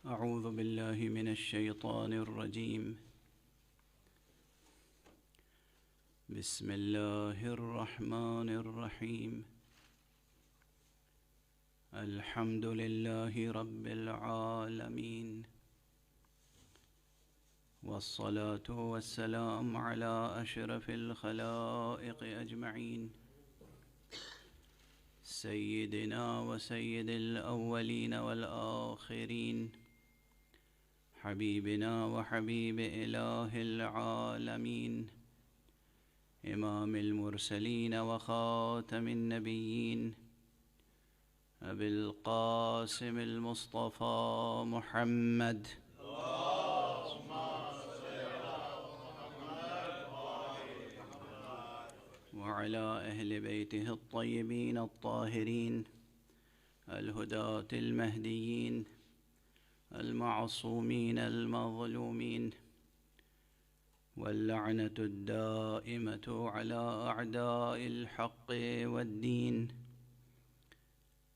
أعوذ بالله من الشيطان الرجيم. بسم الله الرحمن الرحيم. الحمد لله رب العالمين، والصلاة والسلام على أشرف الخلائق أجمعين، سيدنا وسيد الأولين والآخرين، حبيبنا وحبيب إله العالمين، إمام المرسلين وخاتم النبيين، أبي القاسم المصطفى محمد، وعلى أهل بيته الطيبين الطاهرين الهداة المهديين المعصومين المظلومين، واللعنة الدائمة على أعداء الحق والدين.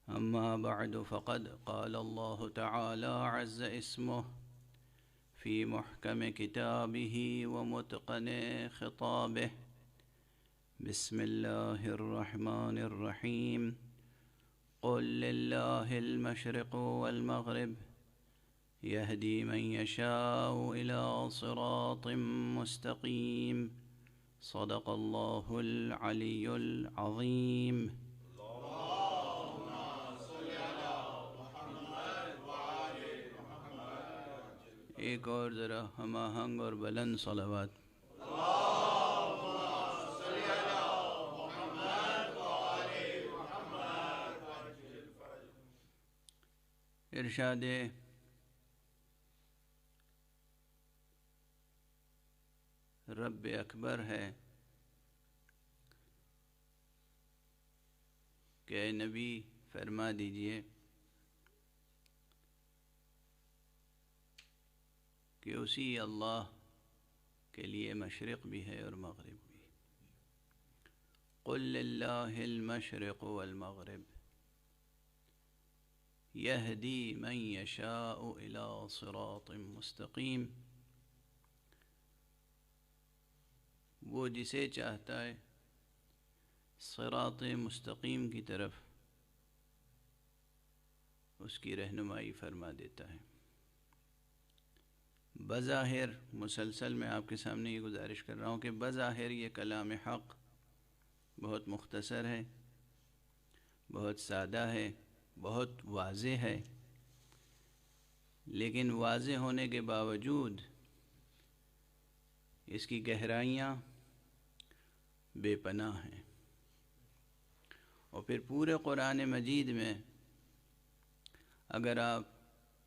أما بعد، فقد قال الله تعالى عز اسمه في محكم كتابه ومتقن خطابه: بسم الله الرحمن الرحيم. قل لله المشرق والمغرب، يهدي من يشاء إلى صراط مستقيم. صدق الله العلي العظيم. اللهم صل على محمد وعلى محمد. ایک اور ذرا ہم آہنگ اور بلند صلوات. ارشاد رب اکبر ہے کہ اے نبی فرما دیجئے کہ اسی اللہ کے لیے مشرق بھی ہے اور مغرب بھی. قل للہ المشرق والمغرب، یہدی من یشاء الی صراط مستقیم. وہ جسے چاہتا ہے صراط مستقیم کی طرف اس کی رہنمائی فرما دیتا ہے. بظاہر مسلسل میں آپ کے سامنے یہ گزارش کر رہا ہوں کہ بظاہر یہ کلام حق بہت مختصر ہے، بہت سادہ ہے، بہت واضح ہے، لیکن واضح ہونے کے باوجود اس کی گہرائیاں بے پناہ ہیں. اور پھر پورے قرآن مجید میں اگر آپ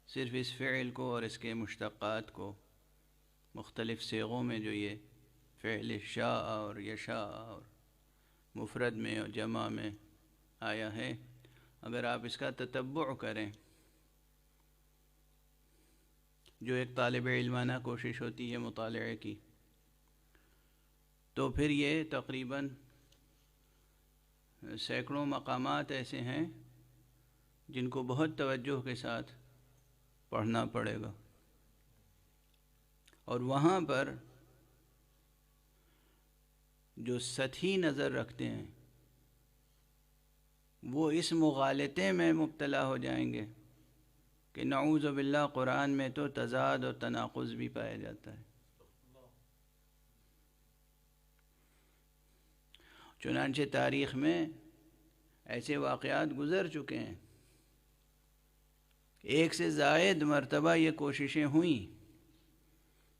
صرف اس فعل کو اور اس کے مشتقات کو مختلف صیغوں میں، جو یہ فعل شاء اور یشاء اور مفرد میں اور جمع میں آیا ہے، اگر آپ اس کا تتبع کریں، جو ایک طالب علمانہ کوشش ہوتی ہے مطالعے کی، تو پھر یہ تقریباً سینکڑوں مقامات ایسے ہیں جن کو بہت توجہ کے ساتھ پڑھنا پڑے گا، اور وہاں پر جو سطحی نظر رکھتے ہیں وہ اس مغالطے میں مبتلا ہو جائیں گے کہ نعوذ باللہ قرآن میں تو تضاد اور تناقض بھی پایا جاتا ہے. چنانچہ تاریخ میں ایسے واقعات گزر چکے ہیں، ایک سے زائد مرتبہ یہ کوششیں ہوئیں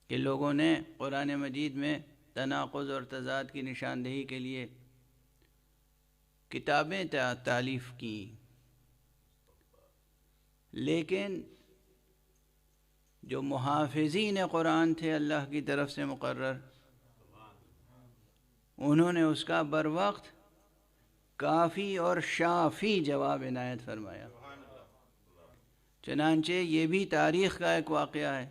کہ لوگوں نے قرآن مجید میں تناقض اور تضاد کی نشاندہی کے لیے کتابیں تالیف کیں، لیکن جو محافظین قرآن تھے اللہ کی طرف سے مقرر، انہوں نے اس کا بروقت کافی اور شافی جواب عنایت فرمایا. چنانچہ یہ بھی تاریخ کا ایک واقعہ ہے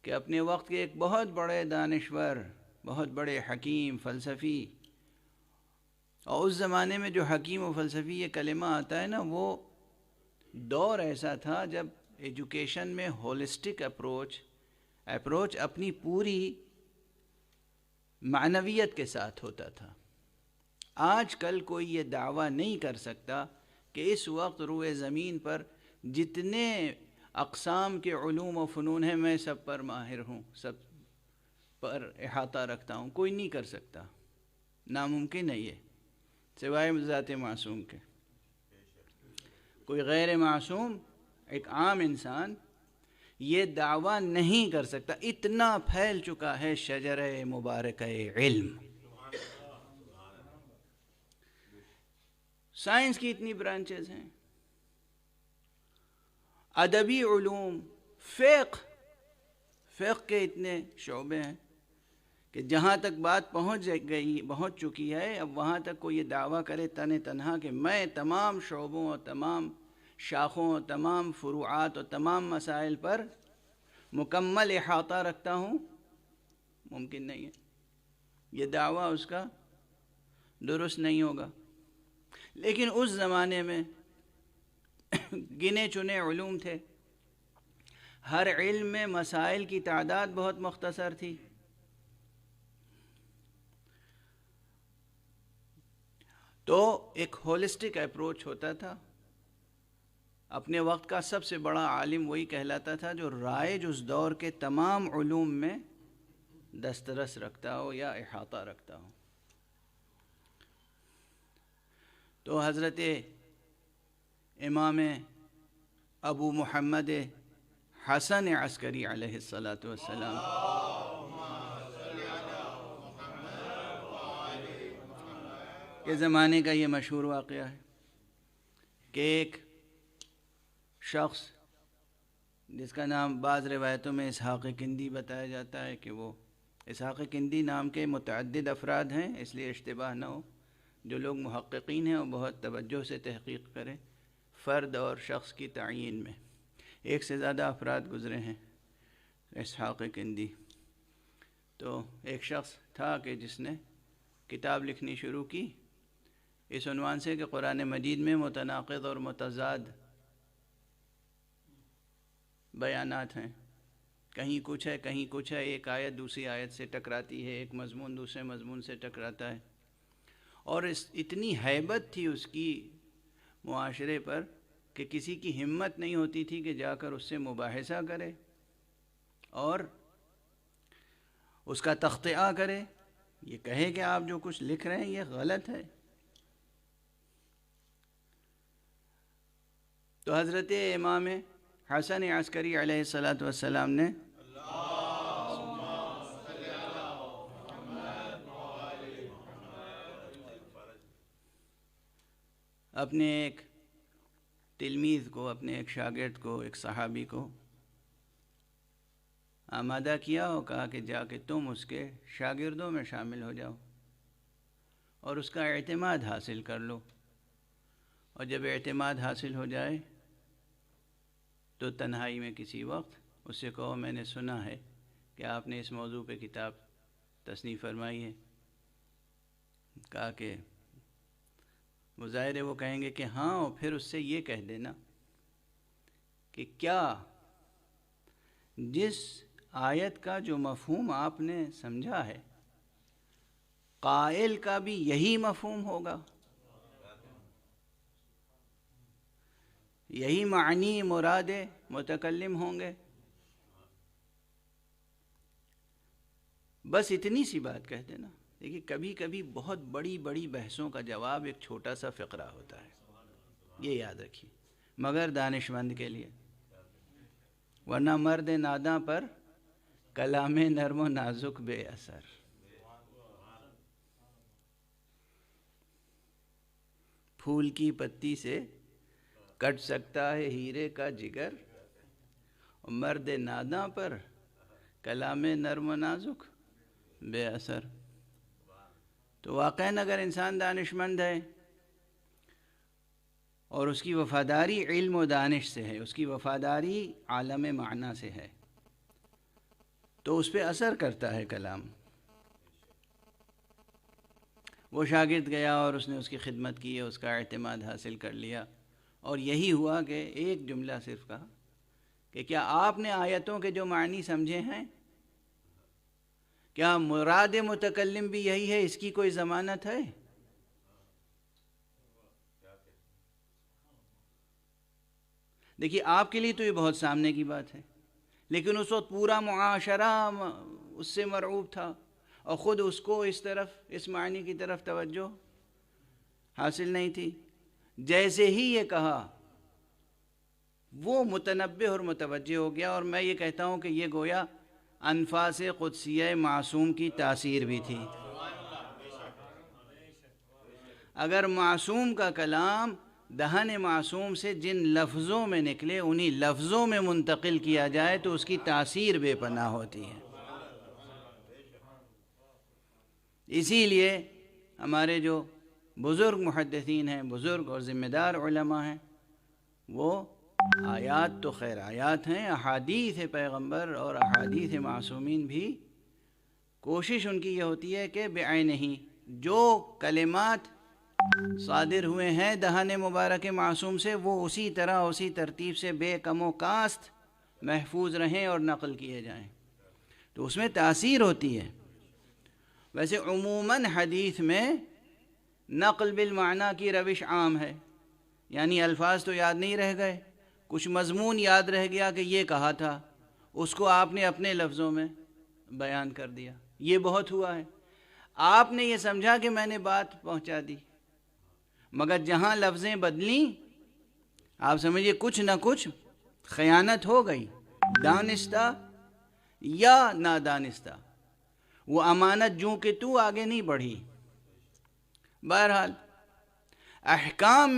کہ اپنے وقت کے ایک بہت بڑے دانشور، بہت بڑے حکیم، فلسفی، اور اس زمانے میں جو حکیم و فلسفی یہ کلمہ آتا ہے نا، وہ دور ایسا تھا جب ایجوکیشن میں ہولسٹک اپروچ اپنی پوری معنویت کے ساتھ ہوتا تھا۔ آج کل کوئی یہ دعویٰ نہیں کر سکتا کہ اس وقت روئے زمین پر جتنے اقسام کے علوم و فنون ہیں میں سب پر ماہر ہوں، سب پر احاطہ رکھتا ہوں۔ کوئی نہیں کر سکتا، ناممکن ہے یہ، سوائے ذات معصوم کے۔ کوئی غیر معصوم، ایک عام انسان یہ دعویٰ نہیں کر سکتا۔ اتنا پھیل چکا ہے شجرہ مبارکہ علم۔ سائنس کی اتنی برانچز ہیں، ادبی علوم، فقہ کے اتنے شعبے ہیں کہ جہاں تک بات پہنچ چکی ہے، اب وہاں تک کوئی یہ دعویٰ کرے تنہا کہ میں تمام شعبوں اور تمام شاخوں اور تمام فروعات اور تمام مسائل پر مکمل احاطہ رکھتا ہوں، ممکن نہیں ہے۔ یہ دعویٰ اس کا درست نہیں ہوگا۔ لیکن اس زمانے میں گنے چنے علوم تھے، ہر علم میں مسائل کی تعداد بہت مختصر تھی، تو ایک ہولسٹک اپروچ ہوتا تھا۔ اپنے وقت کا سب سے بڑا عالم وہی کہلاتا تھا جو رائج اس دور کے تمام علوم میں دسترس رکھتا ہو یا احاطہ رکھتا ہو۔ تو حضرت امام ابو محمد حسن عسکری علیہ السلام کے زمانے کا یہ مشہور واقعہ ہے کہ ایک شخص جس کا نام بعض روایتوں میں اسحاق کندی بتایا جاتا ہے کہ وہ اسحاق کندی نام کے متعدد افراد ہیں، اس لیے اشتباہ نہ ہو۔ جو لوگ محققین ہیں وہ بہت توجہ سے تحقیق کریں فرد اور شخص کی تعیین میں۔ ایک سے زیادہ افراد گزرے ہیں اسحاق کندی۔ تو ایک شخص تھا کہ جس نے کتاب لکھنی شروع کی اس عنوان سے کہ قرآن مجید میں متناقض اور متضاد بیانات ہیں، کہیں کچھ ہے کہیں کچھ ہے، ایک آیت دوسری آیت سے ٹکراتی ہے، ایک مضمون دوسرے مضمون سے ٹکراتا ہے، اور اتنی ہیبت تھی اس کی معاشرے پر کہ کسی کی ہمت نہیں ہوتی تھی کہ جا کر اس سے مباحثہ کرے اور اس کا تخطئہ کرے، یہ کہے کہ آپ جو کچھ لکھ رہے ہیں یہ غلط ہے۔ تو حضرت امام حسن عسکری علیہ السلام نے اپنے ایک تلمیذ کو، اپنے ایک شاگرد کو، ایک صحابی کو آمادہ کیا اور کہا کہ جا کے تم اس کے شاگردوں میں شامل ہو جاؤ اور اس کا اعتماد حاصل کر لو، اور جب اعتماد حاصل ہو جائے تو تنہائی میں کسی وقت اس سے کہو میں نے سنا ہے کہ آپ نے اس موضوع پہ کتاب تصنیف فرمائی ہے۔ کہا کہ وہ ظاہر ہے وہ کہیں گے کہ ہاں، اور پھر اس سے یہ کہہ دینا کہ کیا جس آیت کا جو مفہوم آپ نے سمجھا ہے قائل کا بھی یہی مفہوم ہوگا، یہی معنی مراد متکلم ہوں گے؟ بس اتنی سی بات کہہ دینا۔ دیکھیے کبھی کبھی بہت بڑی بڑی بحثوں کا جواب ایک چھوٹا سا فقرہ ہوتا ہے، یہ یاد رکھیے، مگر دانش مند کے لیے، ورنہ مرد ناداں پر کلام نرم و نازک بے اثر۔ پھول کی پتی سے کٹ سکتا ہے ہیرے کا جگر، اور مرد ناداں پر کلام نرم و نازک بے اثر۔ تو واقعاً اگر انسان دانش مند ہے اور اس کی وفاداری علم و دانش سے ہے، اس کی وفاداری عالم معنی سے ہے، تو اس پہ اثر کرتا ہے کلام۔ وہ شاگرد گیا اور اس نے اس کی خدمت کی، اس کا اعتماد حاصل کر لیا، اور یہی ہوا کہ ایک جملہ صرف کہا کہ کیا آپ نے آیتوں کے جو معنی سمجھے ہیں؟ کیا مراد متکلم بھی یہی ہے؟ اس کی کوئی ضمانت ہے؟ دیکھیے آپ کے لیے تو یہ بہت سامنے کی بات ہے، لیکن اس وقت پورا معاشرہ اس سے مرعوب تھا، اور خود اس کو اس طرف، اس معنی کی طرف توجہ حاصل نہیں تھی۔ جیسے ہی یہ کہا وہ متنبہ اور متوجہ ہو گیا، اور میں یہ کہتا ہوں کہ یہ گویا انفاس قدسیہ معصوم کی تاثیر بھی تھی۔ اگر معصوم کا کلام دہن معصوم سے جن لفظوں میں نکلے انہی لفظوں میں منتقل کیا جائے تو اس کی تاثیر بے پناہ ہوتی ہے۔ اسی لیے ہمارے جو بزرگ محدثین ہیں، بزرگ اور ذمہ دار علماء ہیں، وہ آیات تو خیر آیات ہیں، احادیث پیغمبر اور احادیث معصومین بھی کوشش ان کی یہ ہوتی ہے کہ بعینہ جو کلمات صادر ہوئے ہیں دہن مبارک معصوم سے وہ اسی طرح اسی ترتیب سے بے کم و کاست محفوظ رہیں اور نقل کیے جائیں، تو اس میں تاثیر ہوتی ہے۔ ویسے عموماً حدیث میں نقل بالمعنی کی روش عام ہے، یعنی الفاظ تو یاد نہیں رہ گئے، کچھ مضمون یاد رہ گیا کہ یہ کہا تھا، اس کو آپ نے اپنے لفظوں میں بیان کر دیا، یہ بہت ہوا ہے۔ آپ نے یہ سمجھا کہ میں نے بات پہنچا دی، مگر جہاں لفظیں بدلیں آپ سمجھیے کچھ نہ کچھ خیانت ہو گئی، دانستہ یا نادانستہ، وہ امانت جوں کہ تو آگے نہیں بڑھی۔ بہرحال احکام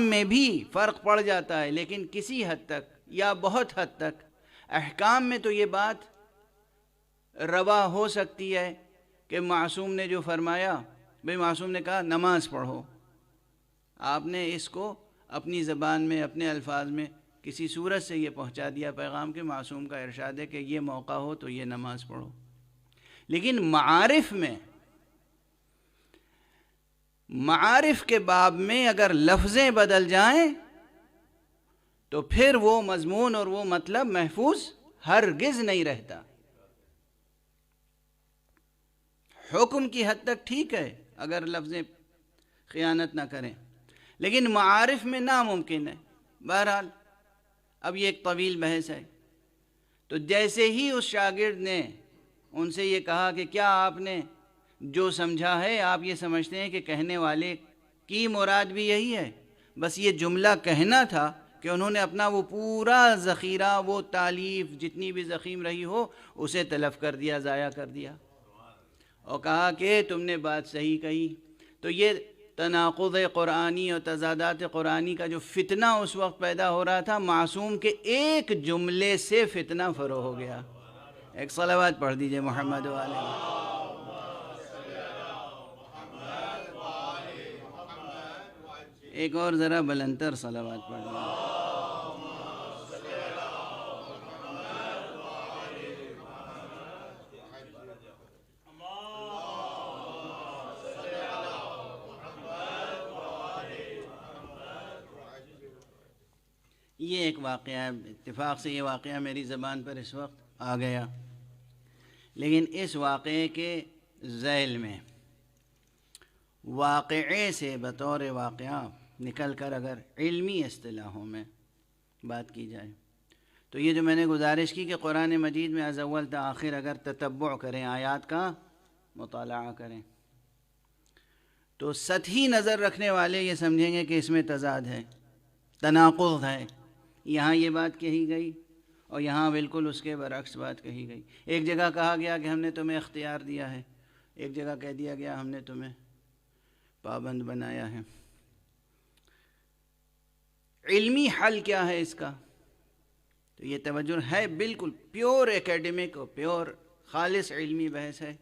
میں بھی فرق پڑ جاتا ہے، لیکن کسی حد تک یا بہت حد تک احکام میں تو یہ بات روا ہو سکتی ہے کہ معصوم نے جو فرمایا، بھئی معصوم نے کہا نماز پڑھو، آپ نے اس کو اپنی زبان میں اپنے الفاظ میں کسی صورت سے یہ پہنچا دیا پیغام کہ معصوم کا ارشاد ہے کہ یہ موقع ہو تو یہ نماز پڑھو۔ لیکن معارف کے باب میں اگر لفظیں بدل جائیں تو پھر وہ مضمون اور وہ مطلب محفوظ ہرگز نہیں رہتا۔ حکم کی حد تک ٹھیک ہے اگر لفظیں خیانت نہ کریں، لیکن معارف میں ناممکن ہے۔ بہرحال اب یہ ایک طویل بحث ہے۔ تو جیسے ہی اس شاگرد نے ان سے یہ کہا کہ کیا آپ نے جو سمجھا ہے آپ یہ سمجھتے ہیں کہ کہنے والے کی مراد بھی یہی ہے؟ بس یہ جملہ کہنا تھا کہ انہوں نے اپنا وہ پورا ذخیرہ، وہ تالیف جتنی بھی ضخیم رہی ہو اسے تلف کر دیا، ضائع کر دیا، اور کہا کہ تم نے بات صحیح کہی۔ تو یہ تناقض قرآنی اور تضادات قرآنی کا جو فتنہ اس وقت پیدا ہو رہا تھا، معصوم کے ایک جملے سے فتنہ فروغ ہو گیا۔ ایک صلوات پڑھ دیجئے محمد علیہ۔ ایک اور ذرا بلندتر صلوات پڑھ دیجئے۔ یہ ایک واقعہ، اتفاق سے یہ واقعہ میری زبان پر اس وقت آ گیا، لیکن اس واقعے کے ذیل میں واقعے سے بطور واقعہ نکل کر اگر علمی اصطلاحوں میں بات کی جائے تو یہ جو میں نے گزارش کی کہ قرآن مجید میں از اول تا آخر اگر تتبع کریں، آیات کا مطالعہ کریں، تو سطحی نظر رکھنے والے یہ سمجھیں گے کہ اس میں تضاد ہے، تناقض ہے، یہاں یہ بات کہی گئی اور یہاں بالکل اس کے برعکس بات کہی گئی۔ ایک جگہ کہا گیا کہ ہم نے تمہیں اختیار دیا ہے، ایک جگہ کہہ دیا گیا ہم نے تمہیں پابند بنایا ہے۔ علمی حل کیا ہے اس کا؟ تو یہ توجہ ہے، بالکل پیور ایکیڈمک اور پیور خالص علمی بحث ہے،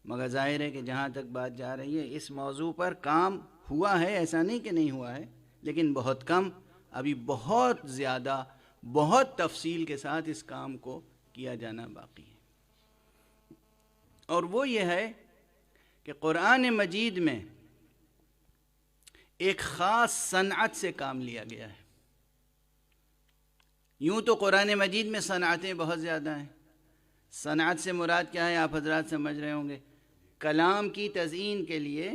مگر ظاہر ہے کہ جہاں تک بات جا رہی ہے اس موضوع پر کام ہوا ہے، ایسا نہیں کہ نہیں ہوا ہے، لیکن بہت کم، ابھی بہت زیادہ، بہت تفصیل کے ساتھ اس کام کو کیا جانا باقی ہے۔ اور وہ یہ ہے کہ قرآن مجید میں ایک خاص صنعت سے کام لیا گیا ہے۔ یوں تو قرآن مجید میں صنعتیں بہت زیادہ ہیں. صنعت سے مراد کیا ہے آپ حضرات سمجھ رہے ہوں گے. کلام کی تزئین کے لیے،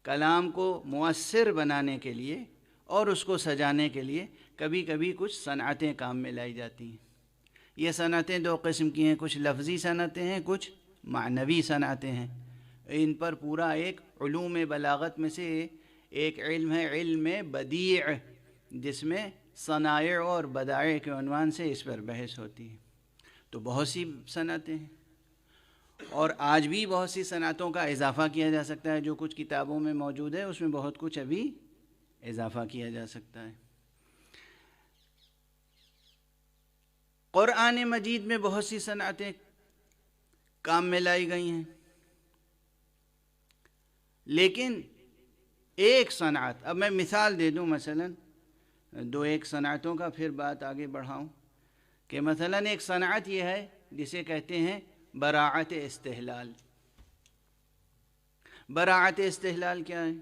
کلام کو مؤثر بنانے کے لیے اور اس کو سجانے کے لیے کبھی کبھی کچھ صنعتیں کام میں لائی جاتی ہیں. یہ صنعتیں دو قسم کی ہیں، کچھ لفظی صنعتیں ہیں، کچھ معنوی صنعتیں ہیں. ان پر پورا ایک علوم بلاغت میں سے ایک علم ہے، علم بدیع، جس میں صنائع اور بدائع کے عنوان سے اس پر بحث ہوتی ہے. تو بہت سی صنعتیں ہیں، اور آج بھی بہت سی صنعتوں کا اضافہ کیا جا سکتا ہے. جو کچھ کتابوں میں موجود ہے اس میں بہت کچھ ابھی اضافہ کیا جا سکتا ہے. قرآن مجید میں بہت سی صنعتیں کام میں لائی گئی ہیں، لیکن ایک صنعت، اب میں مثال دے دوں مثلا دو ایک صنعتوں کا، پھر بات آگے بڑھاؤں. کہ مثلا ایک صنعت یہ ہے جسے کہتے ہیں براعت استحلال. براعت استحلال کیا ہے؟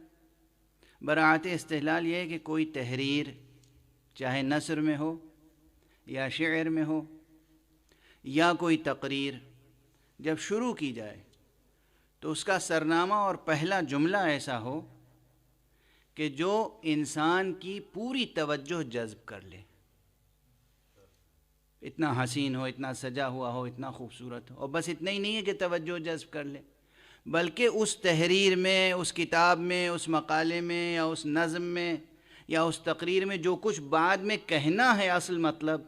براعت استحلال یہ ہے کہ کوئی تحریر، چاہے نثر میں ہو یا شعر میں ہو یا کوئی تقریر، جب شروع کی جائے تو اس کا سرنامہ اور پہلا جملہ ایسا ہو کہ جو انسان کی پوری توجہ جذب کر لے. اتنا حسین ہو، اتنا سجا ہوا ہو، اتنا خوبصورت ہو، اور بس اتنا ہی نہیں ہے کہ توجہ جذب کر لے، بلکہ اس تحریر میں، اس کتاب میں، اس مقالے میں یا اس نظم میں یا اس تقریر میں جو کچھ بعد میں کہنا ہے اصل مطلب،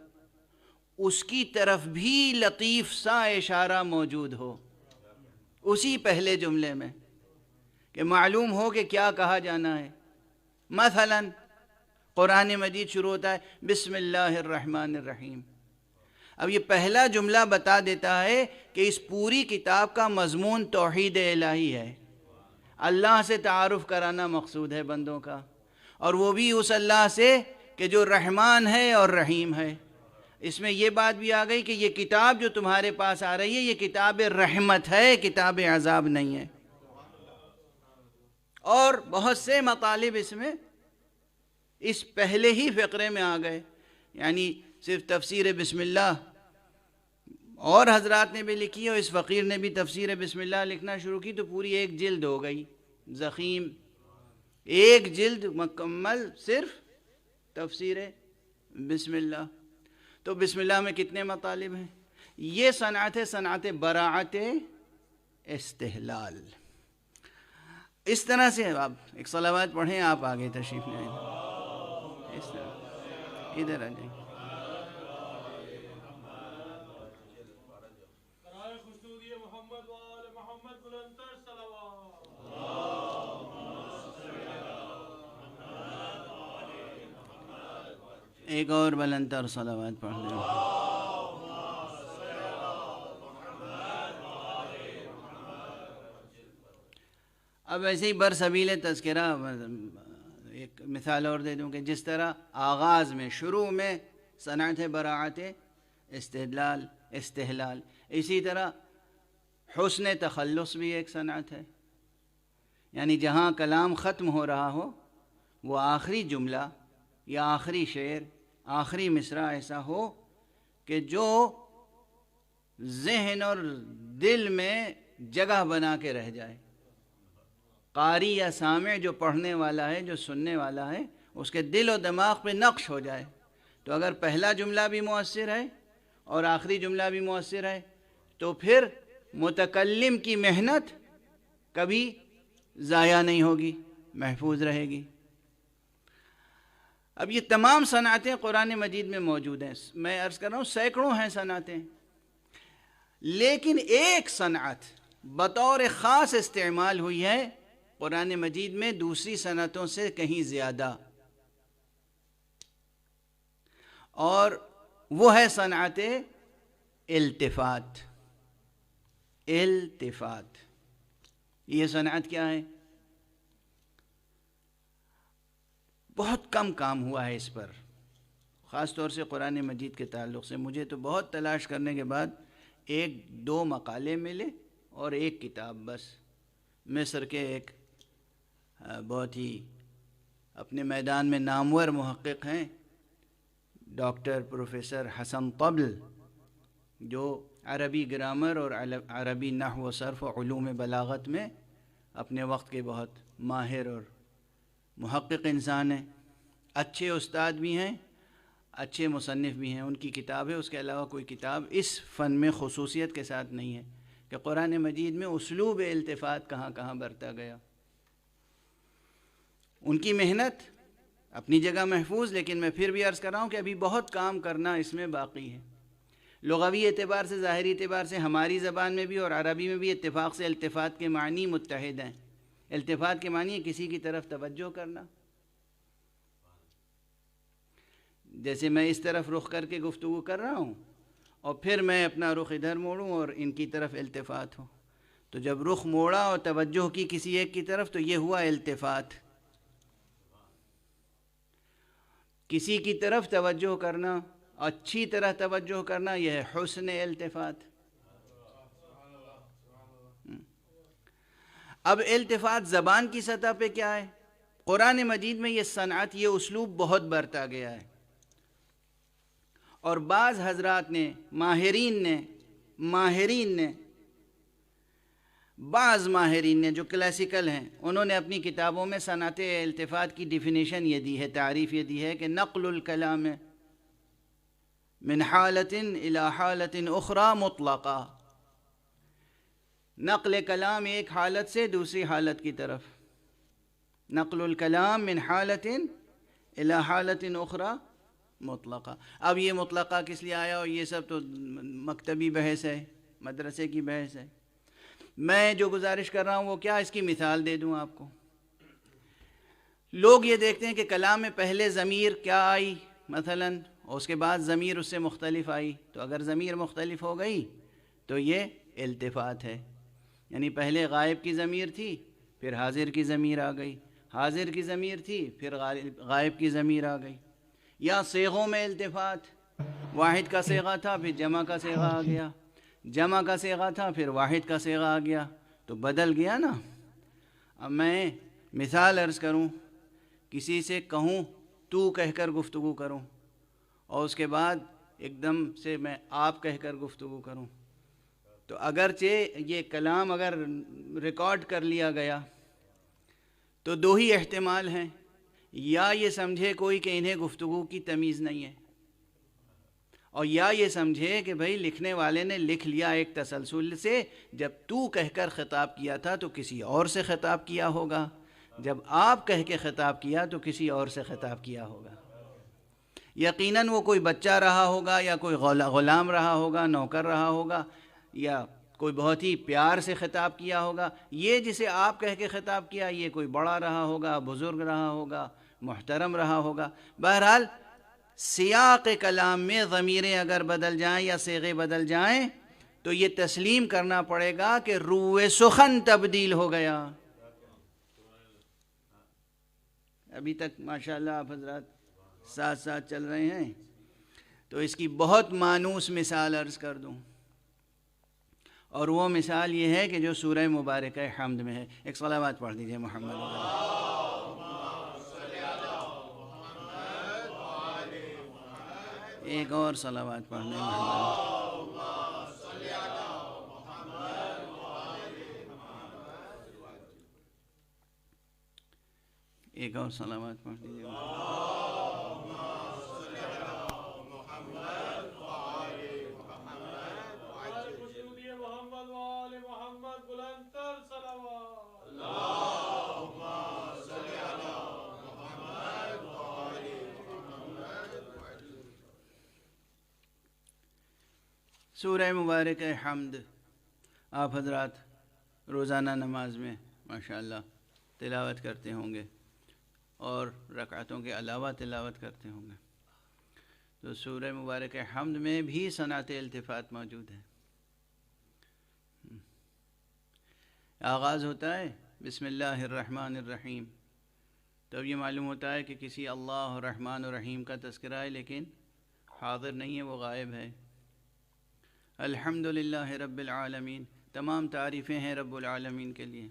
اس کی طرف بھی لطیف سا اشارہ موجود ہو اسی پہلے جملے میں، کہ معلوم ہو کہ کیا کہا جانا ہے. مثلا قرآن مجید شروع ہوتا ہے بسم اللہ الرحمن الرحیم. اب یہ پہلا جملہ بتا دیتا ہے کہ اس پوری کتاب کا مضمون توحید الہی ہے. اللہ سے تعارف کرانا مقصود ہے بندوں کا، اور وہ بھی اس اللہ سے کہ جو رحمان ہے اور رحیم ہے. اس میں یہ بات بھی آ گئی کہ یہ کتاب جو تمہارے پاس آ رہی ہے یہ کتاب رحمت ہے، کتاب عذاب نہیں ہے. اور بہت سے مطالب اس میں اس پہلے ہی فقرے میں آ گئے. یعنی صرف تفسیر بسم اللہ اور حضرات نے بھی لکھی، اور اس فقیر نے بھی تفسیر بسم اللہ لکھنا شروع کی تو پوری ایک جلد ہو گئی ضخیم، ایک جلد مکمل صرف تفسیر بسم اللہ. تو بسم اللہ میں کتنے مطالب ہیں؟ یہ صنعت ہے، صنعت براعت استحلال. اس طرح سے آپ ایک صلوات پڑھیں، آپ آگے تشریف لائیں. اس طرح ادھر آ جائیں. ایک اور بلند تر صلوات پڑھ لیں. اب ایسے ہی برسبیل تذکرہ ایک مثال اور دے دوں کہ جس طرح آغاز میں، شروع میں صنعت براعت استحلال، اسی طرح حسن تخلص بھی ایک صنعت ہے. یعنی جہاں کلام ختم ہو رہا ہو وہ آخری جملہ یا آخری شعر، آخری مصرع ایسا ہو کہ جو ذہن اور دل میں جگہ بنا کے رہ جائے. قاری یا سامع جو پڑھنے والا ہے، جو سننے والا ہے، اس کے دل و دماغ پہ نقش ہو جائے. تو اگر پہلا جملہ بھی مؤثر ہے اور آخری جملہ بھی مؤثر ہے تو پھر متکلم کی محنت کبھی ضائع نہیں ہوگی، محفوظ رہے گی. اب یہ تمام صنعتیں قرآن مجید میں موجود ہیں. میں عرض کر رہا ہوں سینکڑوں ہیں صنعتیں، لیکن ایک صنعت بطور خاص استعمال ہوئی ہے قرآن مجید میں دوسری صنعتوں سے کہیں زیادہ، اور وہ ہے صنعت التفات. التفات یہ صنعت کیا ہے؟ بہت کم کام ہوا ہے اس پر، خاص طور سے قرآن مجید کے تعلق سے. مجھے تو بہت تلاش کرنے کے بعد ایک دو مقالے ملے اور ایک کتاب بس. مصر کے ایک بہت ہی اپنے میدان میں نامور محقق ہیں ڈاکٹر پروفیسر حسن طبل، جو عربی گرامر اور عربی نحو و صرف و علوم بلاغت میں اپنے وقت کے بہت ماہر اور محقق انسان ہیں، اچھے استاد بھی ہیں، اچھے مصنف بھی ہیں. ان کی کتاب ہے، اس کے علاوہ کوئی کتاب اس فن میں خصوصیت کے ساتھ نہیں ہے کہ قرآن مجید میں اسلوب التفات کہاں کہاں برتا گیا. ان کی محنت اپنی جگہ محفوظ، لیکن میں پھر بھی عرض کر رہا ہوں کہ ابھی بہت کام کرنا اس میں باقی ہے. لغوی اعتبار سے، ظاہری اعتبار سے ہماری زبان میں بھی اور عربی میں بھی اتفاق سے التفات کے معنی متحد ہیں. التفات کے معنی ہے کسی کی طرف توجہ کرنا. جیسے میں اس طرف رخ کر کے گفتگو کر رہا ہوں اور پھر میں اپنا رخ ادھر موڑوں اور ان کی طرف التفات ہو، تو جب رخ موڑا اور توجہ کی کسی ایک کی طرف تو یہ ہوا التفات. کسی کی طرف توجہ کرنا، اچھی طرح توجہ کرنا، یہ ہے حسن التفات. اب التفات زبان کی سطح پہ کیا ہے؟ قرآن مجید میں یہ صنعت، یہ اسلوب بہت برتا گیا ہے، اور بعض حضرات نے، بعض ماہرین نے جو کلاسیکل ہیں، انہوں نے اپنی کتابوں میں صنعت التفات کی ڈیفینیشن یہ دی ہے، تعریف یہ دی ہے کہ نقل الکلام من حالت الی حالت اخری مطلقا. نقل کلام ایک حالت سے دوسری حالت کی طرف. نقل الکلام من حالت الی حالت اخری مطلقہ. اب یہ مطلقہ کس لیے آیا؟ اور یہ سب تو مکتبی بحث ہے، مدرسے کی بحث ہے. میں جو گزارش کر رہا ہوں وہ کیا، اس کی مثال دے دوں آپ کو. لوگ یہ دیکھتے ہیں کہ کلام میں پہلے ضمیر کیا آئی مثلاً، اور اس کے بعد ضمیر اس سے مختلف آئی، تو اگر ضمیر مختلف ہو گئی تو یہ التفات ہے. یعنی پہلے غائب کی ضمیر تھی، پھر حاضر کی ضمیر آ گئی، حاضر کی ضمیر تھی، پھر غائب کی ضمیر آ گئی. یا صیغوں میں التفات، واحد کا صیغہ تھا پھر جمع کا صیغہ آ گیا، جمع کا صیغہ تھا پھر واحد کا صیغہ آ گیا، تو بدل گیا نا. اب میں مثال عرض کروں، کسی سے کہوں تو کہہ کر گفتگو کروں، اور اس کے بعد ایک دم سے میں آپ کہہ کر گفتگو کروں، تو اگرچہ یہ کلام اگر ریکارڈ کر لیا گیا تو دو ہی احتمال ہیں، یا یہ سمجھے کوئی کہ انہیں گفتگو کی تمیز نہیں ہے، اور یا یہ سمجھے کہ بھئی لکھنے والے نے لکھ لیا ایک تسلسل سے، جب تو کہہ کر خطاب کیا تھا تو کسی اور سے خطاب کیا ہوگا، جب آپ کہہ کے خطاب کیا تو کسی اور سے خطاب کیا ہوگا. یقیناً وہ کوئی بچہ رہا ہوگا، یا کوئی غلام رہا ہوگا، نوکر رہا ہوگا، یا کوئی بہت ہی پیار سے خطاب کیا ہوگا. یہ جسے آپ کہہ کے خطاب کیا، یہ کوئی بڑا رہا ہوگا، بزرگ رہا ہوگا، محترم رہا ہوگا. بہرحال سیاق کلام میں ضمیریں اگر بدل جائیں یا صیغے بدل جائیں تو یہ تسلیم کرنا پڑے گا کہ روح سخن تبدیل ہو گیا. ابھی تک ماشاءاللہ آپ حضرات ساتھ ساتھ چل رہے ہیں، تو اس کی بہت مانوس مثال عرض کر دوں، اور وہ مثال یہ ہے کہ جو سورہ مبارکہ حمد میں ہے. ایک صلوات پڑھ دیجئے محمد. ایک اور صلوات پڑھنے محمد. ایک اور صلوات پڑھ دیجئے. سورہ مبارکہ حمد آپ حضرات روزانہ نماز میں ماشاءاللہ تلاوت کرتے ہوں گے، اور رکعتوں کے علاوہ تلاوت کرتے ہوں گے. تو سورہ مبارکہ حمد میں بھی صنعت التفات موجود ہے. آغاز ہوتا ہے بسم اللہ الرحمن الرحیم، تب یہ معلوم ہوتا ہے کہ کسی اللہ الرحمن الرحیم کا تذکرہ ہے، لیکن حاضر نہیں ہے، وہ غائب ہے. الحمدللہ رب العالمین، تمام تعریفیں ہیں رب العالمین کے لیے.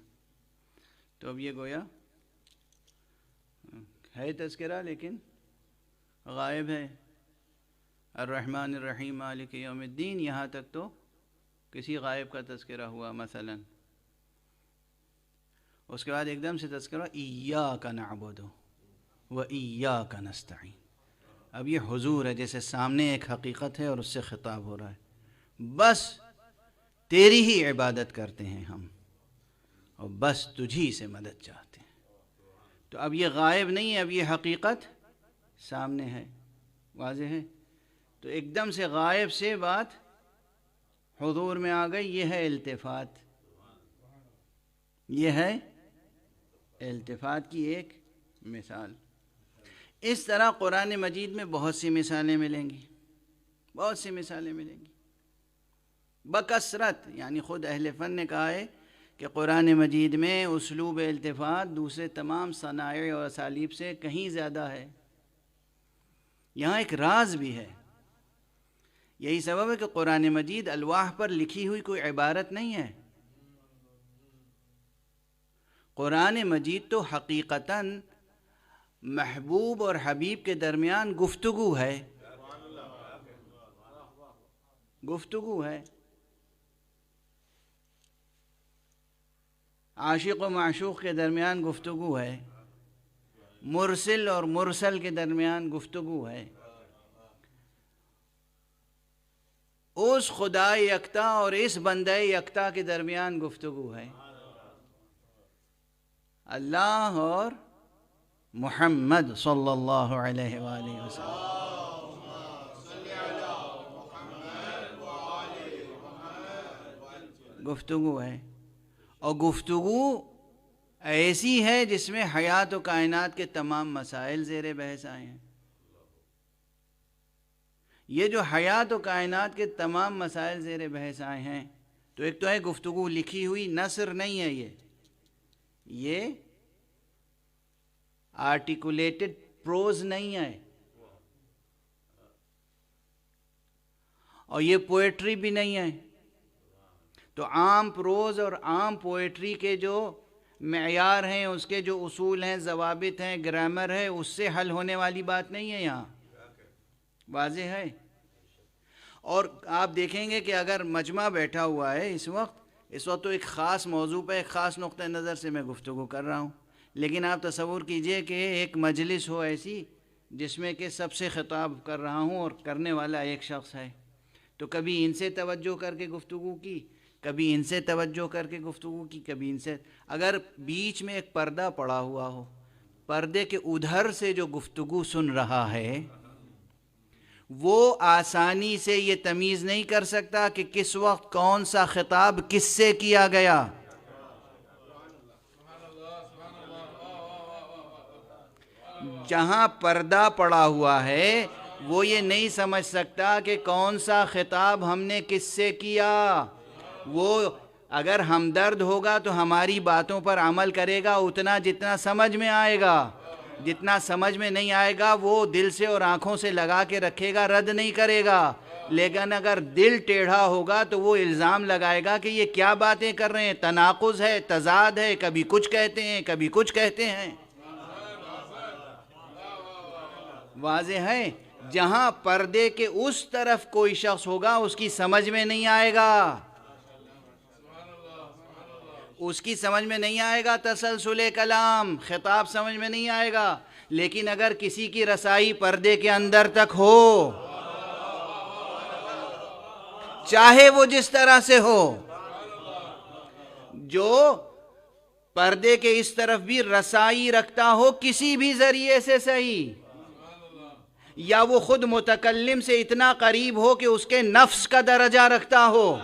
تو اب یہ گویا ہے تذکرہ لیکن غائب ہے، الرحمن الرحیم مالک یوم الدین، یہاں تک تو کسی غائب کا تذکرہ ہوا مثلا، اس کے بعد ایک دم سے تذکرہ ایاک نعبد و ایاک نستعین۔ اب یہ حضور ہے، جیسے سامنے ایک حقیقت ہے اور اس سے خطاب ہو رہا ہے، بس تیری ہی عبادت کرتے ہیں ہم، اور بس تجھی سے مدد چاہتے ہیں۔ تو اب یہ غائب نہیں ہے، اب یہ حقیقت سامنے ہے، واضح ہے۔ تو ایک دم سے غائب سے بات حضور میں آ گئی، یہ ہے التفات، یہ ہے التفات کی ایک مثال۔ اس طرح قرآن مجید میں بہت سی مثالیں ملیں گی، بہت سی مثالیں ملیں گی بکثرت۔ یعنی خود اہل فن نے کہا ہے کہ قرآن مجید میں اسلوب التفات دوسرے تمام صنائع اور اسالیب سے کہیں زیادہ ہے۔ یہاں ایک راز بھی ہے، یہی سبب ہے کہ قرآن مجید الواح پر لکھی ہوئی کوئی عبارت نہیں ہے۔ قرآن مجید تو حقیقتاً محبوب اور حبیب کے درمیان گفتگو ہے، گفتگو ہے۔ عاشق و معشوق کے درمیان گفتگو ہے، مرسل اور مرسل کے درمیان گفتگو ہے، اس خدا یکتا اور اس بندہ یکتا کے درمیان گفتگو ہے، اللہ اور محمد صلی اللہ علیہ وآلہ وسلم۔ گفتگو ہے، اور گفتگو ایسی ہے جس میں حیات و کائنات کے تمام مسائل زیر بحث آئے ہیں۔ یہ جو حیات و کائنات کے تمام مسائل زیر بحث آئے ہیں، تو ایک تو ہے گفتگو لکھی ہوئی، نثر نہیں ہے، یہ آرٹیکولیٹڈ پروز نہیں ہے، اور یہ پوئٹری بھی نہیں ہے۔ تو عام پروز اور عام پوئٹری کے جو معیار ہیں، اس کے جو اصول ہیں، ضوابط ہیں، گرامر ہے، اس سے حل ہونے والی بات نہیں ہے یہاں، واضح ہے۔ اور آپ دیکھیں گے کہ اگر مجمع بیٹھا ہوا ہے اس وقت تو ایک خاص موضوع پہ ایک خاص نقطہ نظر سے میں گفتگو کر رہا ہوں، لیکن آپ تصور کیجئے کہ ایک مجلس ہو ایسی جس میں کہ سب سے خطاب کر رہا ہوں اور کرنے والا ایک شخص ہے، تو کبھی ان سے توجہ کر کے گفتگو کی، کبھی ان سے توجہ کر کے گفتگو کی، کبھی ان سے۔ اگر بیچ میں ایک پردہ پڑا ہوا ہو، پردے کے ادھر سے جو گفتگو سن رہا ہے وہ آسانی سے یہ تمیز نہیں کر سکتا کہ کس وقت کون سا خطاب کس سے کیا گیا۔ جہاں پردہ پڑا ہوا ہے وہ یہ نہیں سمجھ سکتا کہ کون سا خطاب ہم نے کس سے کیا۔ وہ اگر ہمدرد ہوگا تو ہماری باتوں پر عمل کرے گا اتنا جتنا سمجھ میں آئے گا، جتنا سمجھ میں نہیں آئے گا وہ دل سے اور آنکھوں سے لگا کے رکھے گا، رد نہیں کرے گا۔ لیکن اگر دل ٹیڑھا ہوگا تو وہ الزام لگائے گا کہ یہ کیا باتیں کر رہے ہیں، تناقض ہے، تضاد ہے، کبھی کچھ کہتے ہیں کبھی کچھ کہتے ہیں، واضح ہے۔ جہاں پردے کے اس طرف کوئی شخص ہوگا اس کی سمجھ میں نہیں آئے گا، اس کی سمجھ میں نہیں آئے گا تسلسل کلام، خطاب سمجھ میں نہیں آئے گا۔ لیکن اگر کسی کی رسائی پردے کے اندر تک ہو، چاہے وہ جس طرح سے ہو، جو پردے کے اس طرف بھی رسائی رکھتا ہو کسی بھی ذریعے سے صحیح، یا وہ خود متکلم سے اتنا قریب ہو کہ اس کے نفس کا درجہ رکھتا ہو،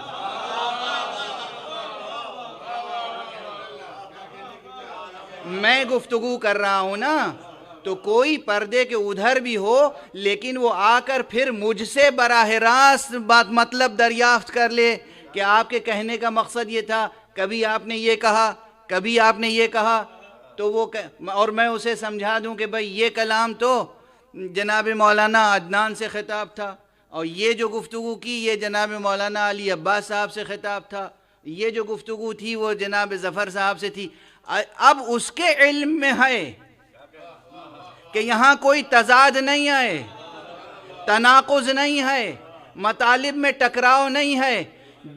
میں گفتگو کر رہا ہوں نا، تو کوئی پردے کے ادھر بھی ہو لیکن وہ آ کر پھر مجھ سے براہ راست مطلب دریافت کر لے کہ آپ کے کہنے کا مقصد یہ تھا، کبھی آپ نے یہ کہا، کبھی آپ نے یہ کہا، تو وہ اور میں اسے سمجھا دوں کہ بھئی یہ کلام تو جناب مولانا عدنان سے خطاب تھا، اور یہ جو گفتگو کی یہ جناب مولانا علی عباس صاحب سے خطاب تھا، یہ جو گفتگو تھی وہ جناب ظفر صاحب سے تھی۔ اب اس کے علم میں ہے کہ یہاں کوئی تضاد نہیں آئے، تناقض نہیں ہے، مطالب میں ٹکراؤ نہیں ہے،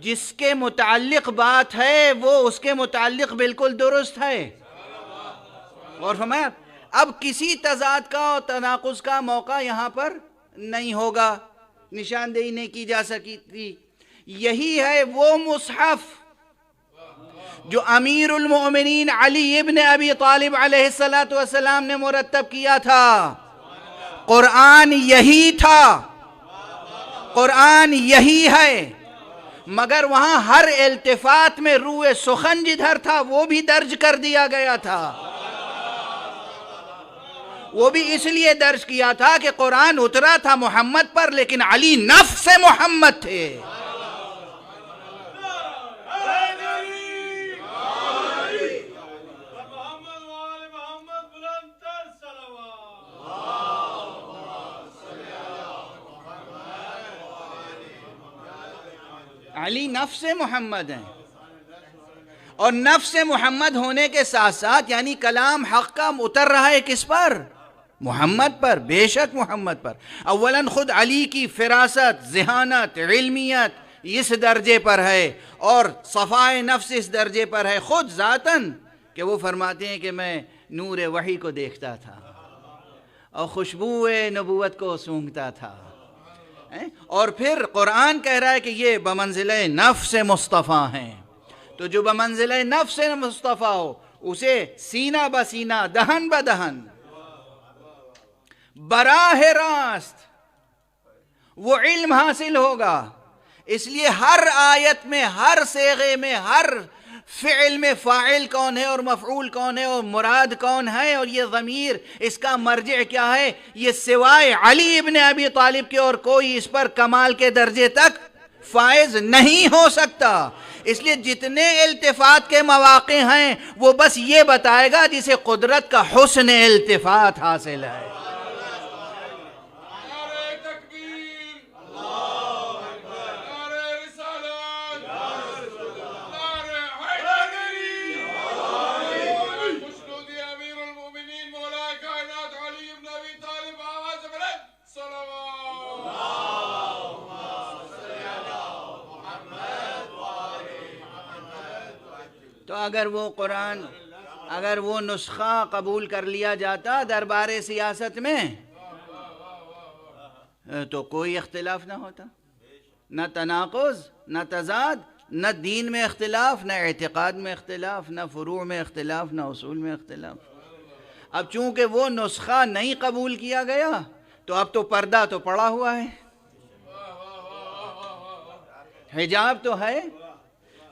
جس کے متعلق بات ہے وہ اس کے متعلق بالکل درست ہے۔ اور فرمایا اب کسی تضاد کا اور تناقض کا موقع یہاں پر نہیں ہوگا، نشاندہی نہیں کی جا سکی تھی۔ یہی ہے وہ مصحف جو امیر المؤمنین علی ابن ابی طالب علیہ السلام نے مرتب کیا تھا۔ قرآن یہی تھا، قرآن یہی ہے، مگر وہاں ہر التفات میں روح سخن جدھر تھا وہ بھی درج کر دیا گیا تھا۔ وہ بھی اس لیے درج کیا تھا کہ قرآن اترا تھا محمد پر، لیکن علی نفس محمد تھے۔ علی نفس محمد ہیں، اور نفس محمد ہونے کے ساتھ ساتھ یعنی کلام حق کا اتر رہا ہے کس پر؟ محمد پر، بے شک محمد پر۔ اولاً خود علی کی فراست، ذہانت، علمیت اس درجے پر ہے، اور صفائے نفس اس درجے پر ہے خود ذاتاً کہ وہ فرماتے ہیں کہ میں نور وحی کو دیکھتا تھا اور خوشبو نبوت کو سونگھتا تھا۔ اور پھر قرآن کہہ رہا ہے کہ یہ بمنزلہ نفس مصطفیٰ ہیں، تو جو بمنزلہ نفس مصطفیٰ ہو اسے سینہ بسینہ، دہن بدہن، براہ راست وہ علم حاصل ہوگا۔ اس لیے ہر آیت میں، ہر صیغے میں، ہر فعل میں فاعل کون ہے اور مفعول کون ہے اور مراد کون ہے اور یہ ضمیر اس کا مرجع کیا ہے، یہ سوائے علی ابن ابی طالب کے اور کوئی اس پر کمال کے درجے تک فائز نہیں ہو سکتا۔ اس لیے جتنے التفات کے مواقع ہیں وہ بس یہ بتائے گا جسے قدرت کا حسن التفات حاصل ہے۔ تو اگر وہ قرآن، اگر وہ نسخہ قبول کر لیا جاتا دربار سیاست میں تو کوئی اختلاف نہ ہوتا، نہ تناقض، نہ تضاد، نہ دین میں اختلاف، نہ اعتقاد میں اختلاف، نہ فروع میں اختلاف، نہ اصول میں اختلاف۔ اب چونکہ وہ نسخہ نہیں قبول کیا گیا تو اب تو پردہ تو پڑا ہوا ہے، حجاب تو ہے،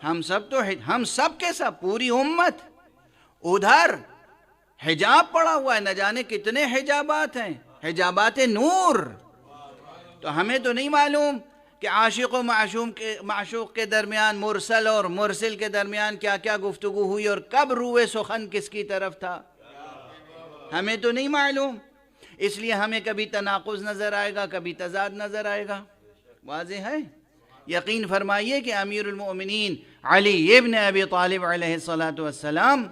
ہم سب کے سب پوری امت ادھر حجاب پڑا ہوا ہے، نہ جانے کتنے حجابات ہیں، حجابات نور۔ تو ہمیں تو نہیں معلوم کہ عاشق و معشوق کے درمیان، مرسل اور مرسل کے درمیان کیا کیا گفتگو ہوئی اور کب روح سخن کس کی طرف تھا، ہمیں تو نہیں معلوم۔ اس لیے ہمیں کبھی تناقض نظر آئے گا، کبھی تضاد نظر آئے گا۔ واضح ہے؟ یقین فرمائیے کہ امیر المؤمنین علی ابن ابی طالب علیہ السلام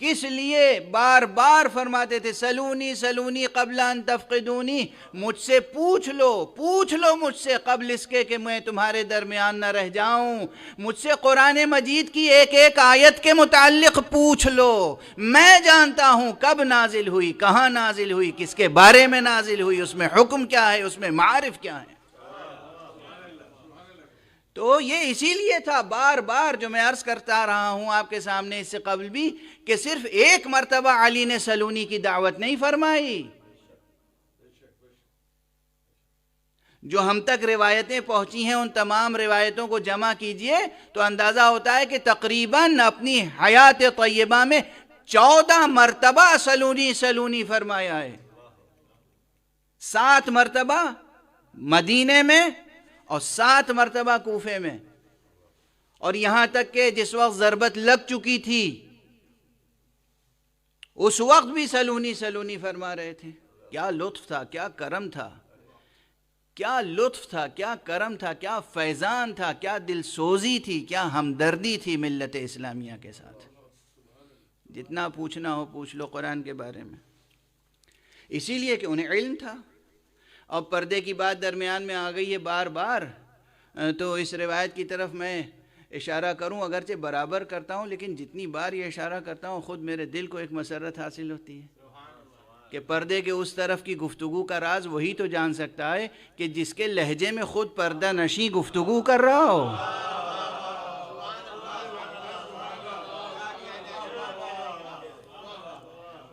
کس لیے بار بار فرماتے تھے سلونی سلونی قبل ان تفقدونی، مجھ سے پوچھ لو مجھ سے قبل اس کے کہ میں تمہارے درمیان نہ رہ جاؤں، مجھ سے قرآن مجید کی ایک ایک آیت کے متعلق پوچھ لو، میں جانتا ہوں کب نازل ہوئی، کہاں نازل ہوئی، کس کے بارے میں نازل ہوئی، اس میں حکم کیا ہے، اس میں معارف کیا ہے۔ تو یہ اسی لیے تھا بار بار جو میں عرض کرتا رہا ہوں آپ کے سامنے اس سے قبل بھی کہ صرف ایک مرتبہ علی نے سلونی کی دعوت نہیں فرمائی، جو ہم تک روایتیں پہنچی ہیں ان تمام روایتوں کو جمع کیجئے تو اندازہ ہوتا ہے کہ تقریباً اپنی حیات طیبہ میں 14 مرتبہ سلونی سلونی فرمایا ہے، 7 مرتبہ مدینے میں اور 7 مرتبہ کوفے میں، اور یہاں تک کہ جس وقت ضربت لگ چکی تھی اس وقت بھی سلونی سلونی فرما رہے تھے۔ کیا لطف تھا، کیا کرم تھا، کیا لطف تھا، کیا کرم تھا، کیا فیضان تھا، کیا دل سوزی تھی، کیا ہمدردی تھی ملت اسلامیہ کے ساتھ۔ جتنا پوچھنا ہو پوچھ لو قرآن کے بارے میں، اسی لیے کہ انہیں علم تھا۔ اور پردے کی بات درمیان میں آ گئی ہے بار بار، تو اس روایت کی طرف میں اشارہ کروں، اگرچہ برابر کرتا ہوں لیکن جتنی بار یہ اشارہ کرتا ہوں خود میرے دل کو ایک مسرت حاصل ہوتی ہے کہ پردے کے اس طرف کی گفتگو کا راز وہی تو جان سکتا ہے کہ جس کے لہجے میں خود پردہ نشیں گفتگو کر رہا ہو۔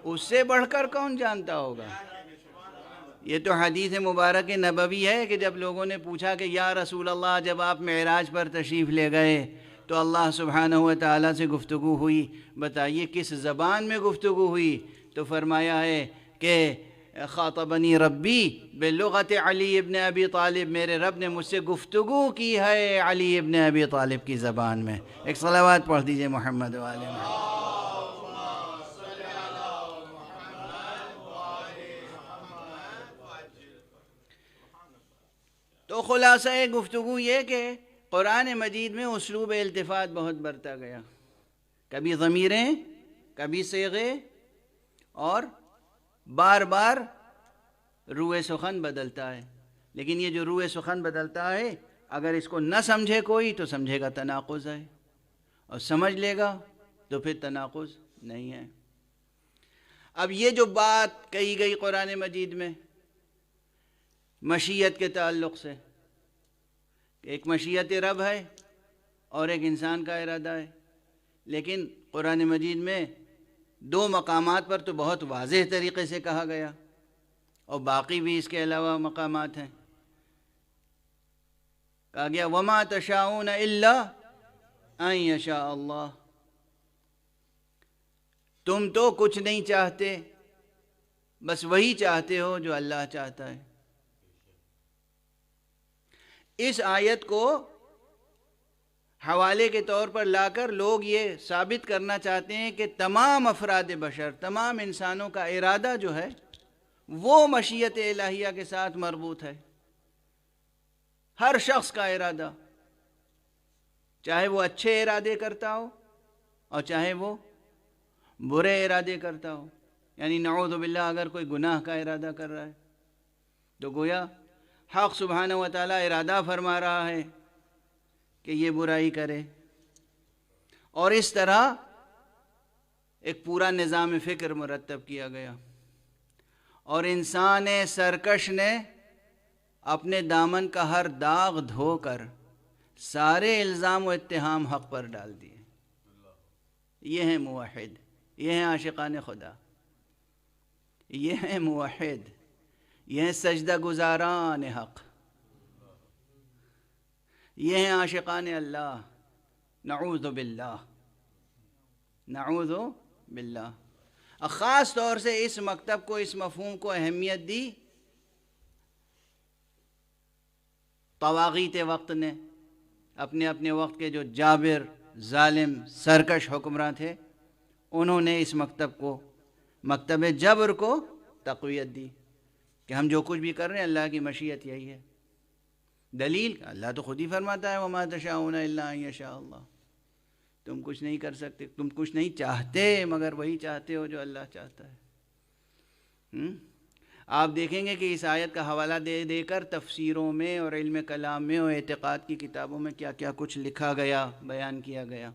اس سے بڑھ کر کون جانتا ہوگا؟ یہ تو حدیث مبارک نبوی ہے کہ جب لوگوں نے پوچھا کہ یا رسول اللہ، جب آپ معراج پر تشریف لے گئے تو اللہ سبحانہ و تعالیٰ سے گفتگو ہوئی، بتائیے کس زبان میں گفتگو ہوئی؟ تو فرمایا ہے کہ خاطبنی ربی بلغت علی ابن ابی طالب، میرے رب نے مجھ سے گفتگو کی ہے علی ابن ابی طالب کی زبان میں۔ ایک صلوات پڑھ دیجئے محمد و آل محمد۔ تو خلاصہ گفتگو یہ کہ قرآن مجید میں اسلوب التفات بہت برتا گیا، کبھی ضمیریں، کبھی صیغے، اور بار بار روئے سخن بدلتا ہے۔ لیکن یہ جو روئے سخن بدلتا ہے، اگر اس کو نہ سمجھے کوئی تو سمجھے گا تناقض ہے، اور سمجھ لے گا تو پھر تناقض نہیں ہے۔ اب یہ جو بات کہی گئی قرآن مجید میں مشیت کے تعلق سے، ایک مشیت رب ہے اور ایک انسان کا ارادہ ہے، لیکن قرآن مجید میں دو مقامات پر تو بہت واضح طریقے سے کہا گیا، اور باقی بھی اس کے علاوہ مقامات ہیں۔ کہا گیا وَمَا تَشَاءُونَ إِلَّا أَن يَشَاءَ اللَّهُ، تم تو کچھ نہیں چاہتے، بس وہی چاہتے ہو جو اللہ چاہتا ہے۔ اس آیت کو حوالے کے طور پر لا کر لوگ یہ ثابت کرنا چاہتے ہیں کہ تمام افراد بشر، تمام انسانوں کا ارادہ جو ہے وہ مشیت الہیہ کے ساتھ مربوط ہے۔ ہر شخص کا ارادہ، چاہے وہ اچھے ارادے کرتا ہو اور چاہے وہ برے ارادے کرتا ہو، یعنی نعوذ باللہ اگر کوئی گناہ کا ارادہ کر رہا ہے تو گویا حق سبحانہ و تعالیٰ ارادہ فرما رہا ہے کہ یہ برائی کرے، اور اس طرح ایک پورا نظام فکر مرتب کیا گیا، اور انسان سرکش نے اپنے دامن کا ہر داغ دھو کر سارے الزام و اتہام حق پر ڈال دیے۔ یہ ہیں موحد، یہ ہیں عاشقان خدا، یہ ہیں موحد، یہ ہیں سجدہ گزاران حق، یہ ہیں عاشقان اللہ۔ نعوذ باللہ، نعوذ باللہ۔ خاص طور سے اس مکتب کو، اس مفہوم کو اہمیت دی طواغیت وقت نے، اپنے اپنے وقت کے جو جابر، ظالم، سرکش حکمراں تھے، انہوں نے اس مکتب کو، مکتب جبر کو تقویت دی کہ ہم جو کچھ بھی کر رہے ہیں اللہ کی مشیت یہی ہے۔ دلیل اللہ تو خود ہی فرماتا ہے وَمَا تَشَاءُونَ إِلَّا أَن يَشَاءَ اللَّهُ، تم کچھ نہیں کر سکتے، تم کچھ نہیں چاہتے مگر وہی چاہتے ہو جو اللہ چاہتا ہے۔ آپ دیکھیں گے کہ اس آیت کا حوالہ دے دے کر تفسیروں میں اور علم کلام میں اور اعتقاد کی کتابوں میں کیا کیا کچھ لکھا گیا، بیان کیا گیا،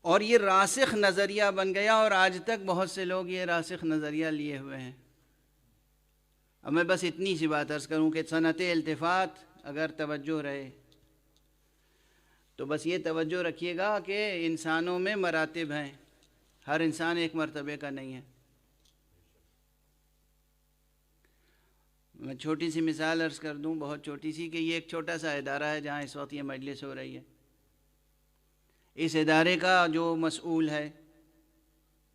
اور یہ راسخ نظریہ بن گیا، اور آج تک بہت سے لوگ یہ راسخ نظریہ لیے ہوئے ہیں۔ اب میں بس اتنی سی بات عرض کروں کہ صنعت التفات اگر توجہ رہے تو بس یہ توجہ رکھیے گا کہ انسانوں میں مراتب ہیں، ہر انسان ایک مرتبے کا نہیں ہے۔ میں چھوٹی سی مثال عرض کر دوں، بہت چھوٹی سی، کہ یہ ایک چھوٹا سا ادارہ ہے جہاں اس وقت یہ مجلس ہو رہی ہے۔ اس ادارے کا جو مسئول ہے،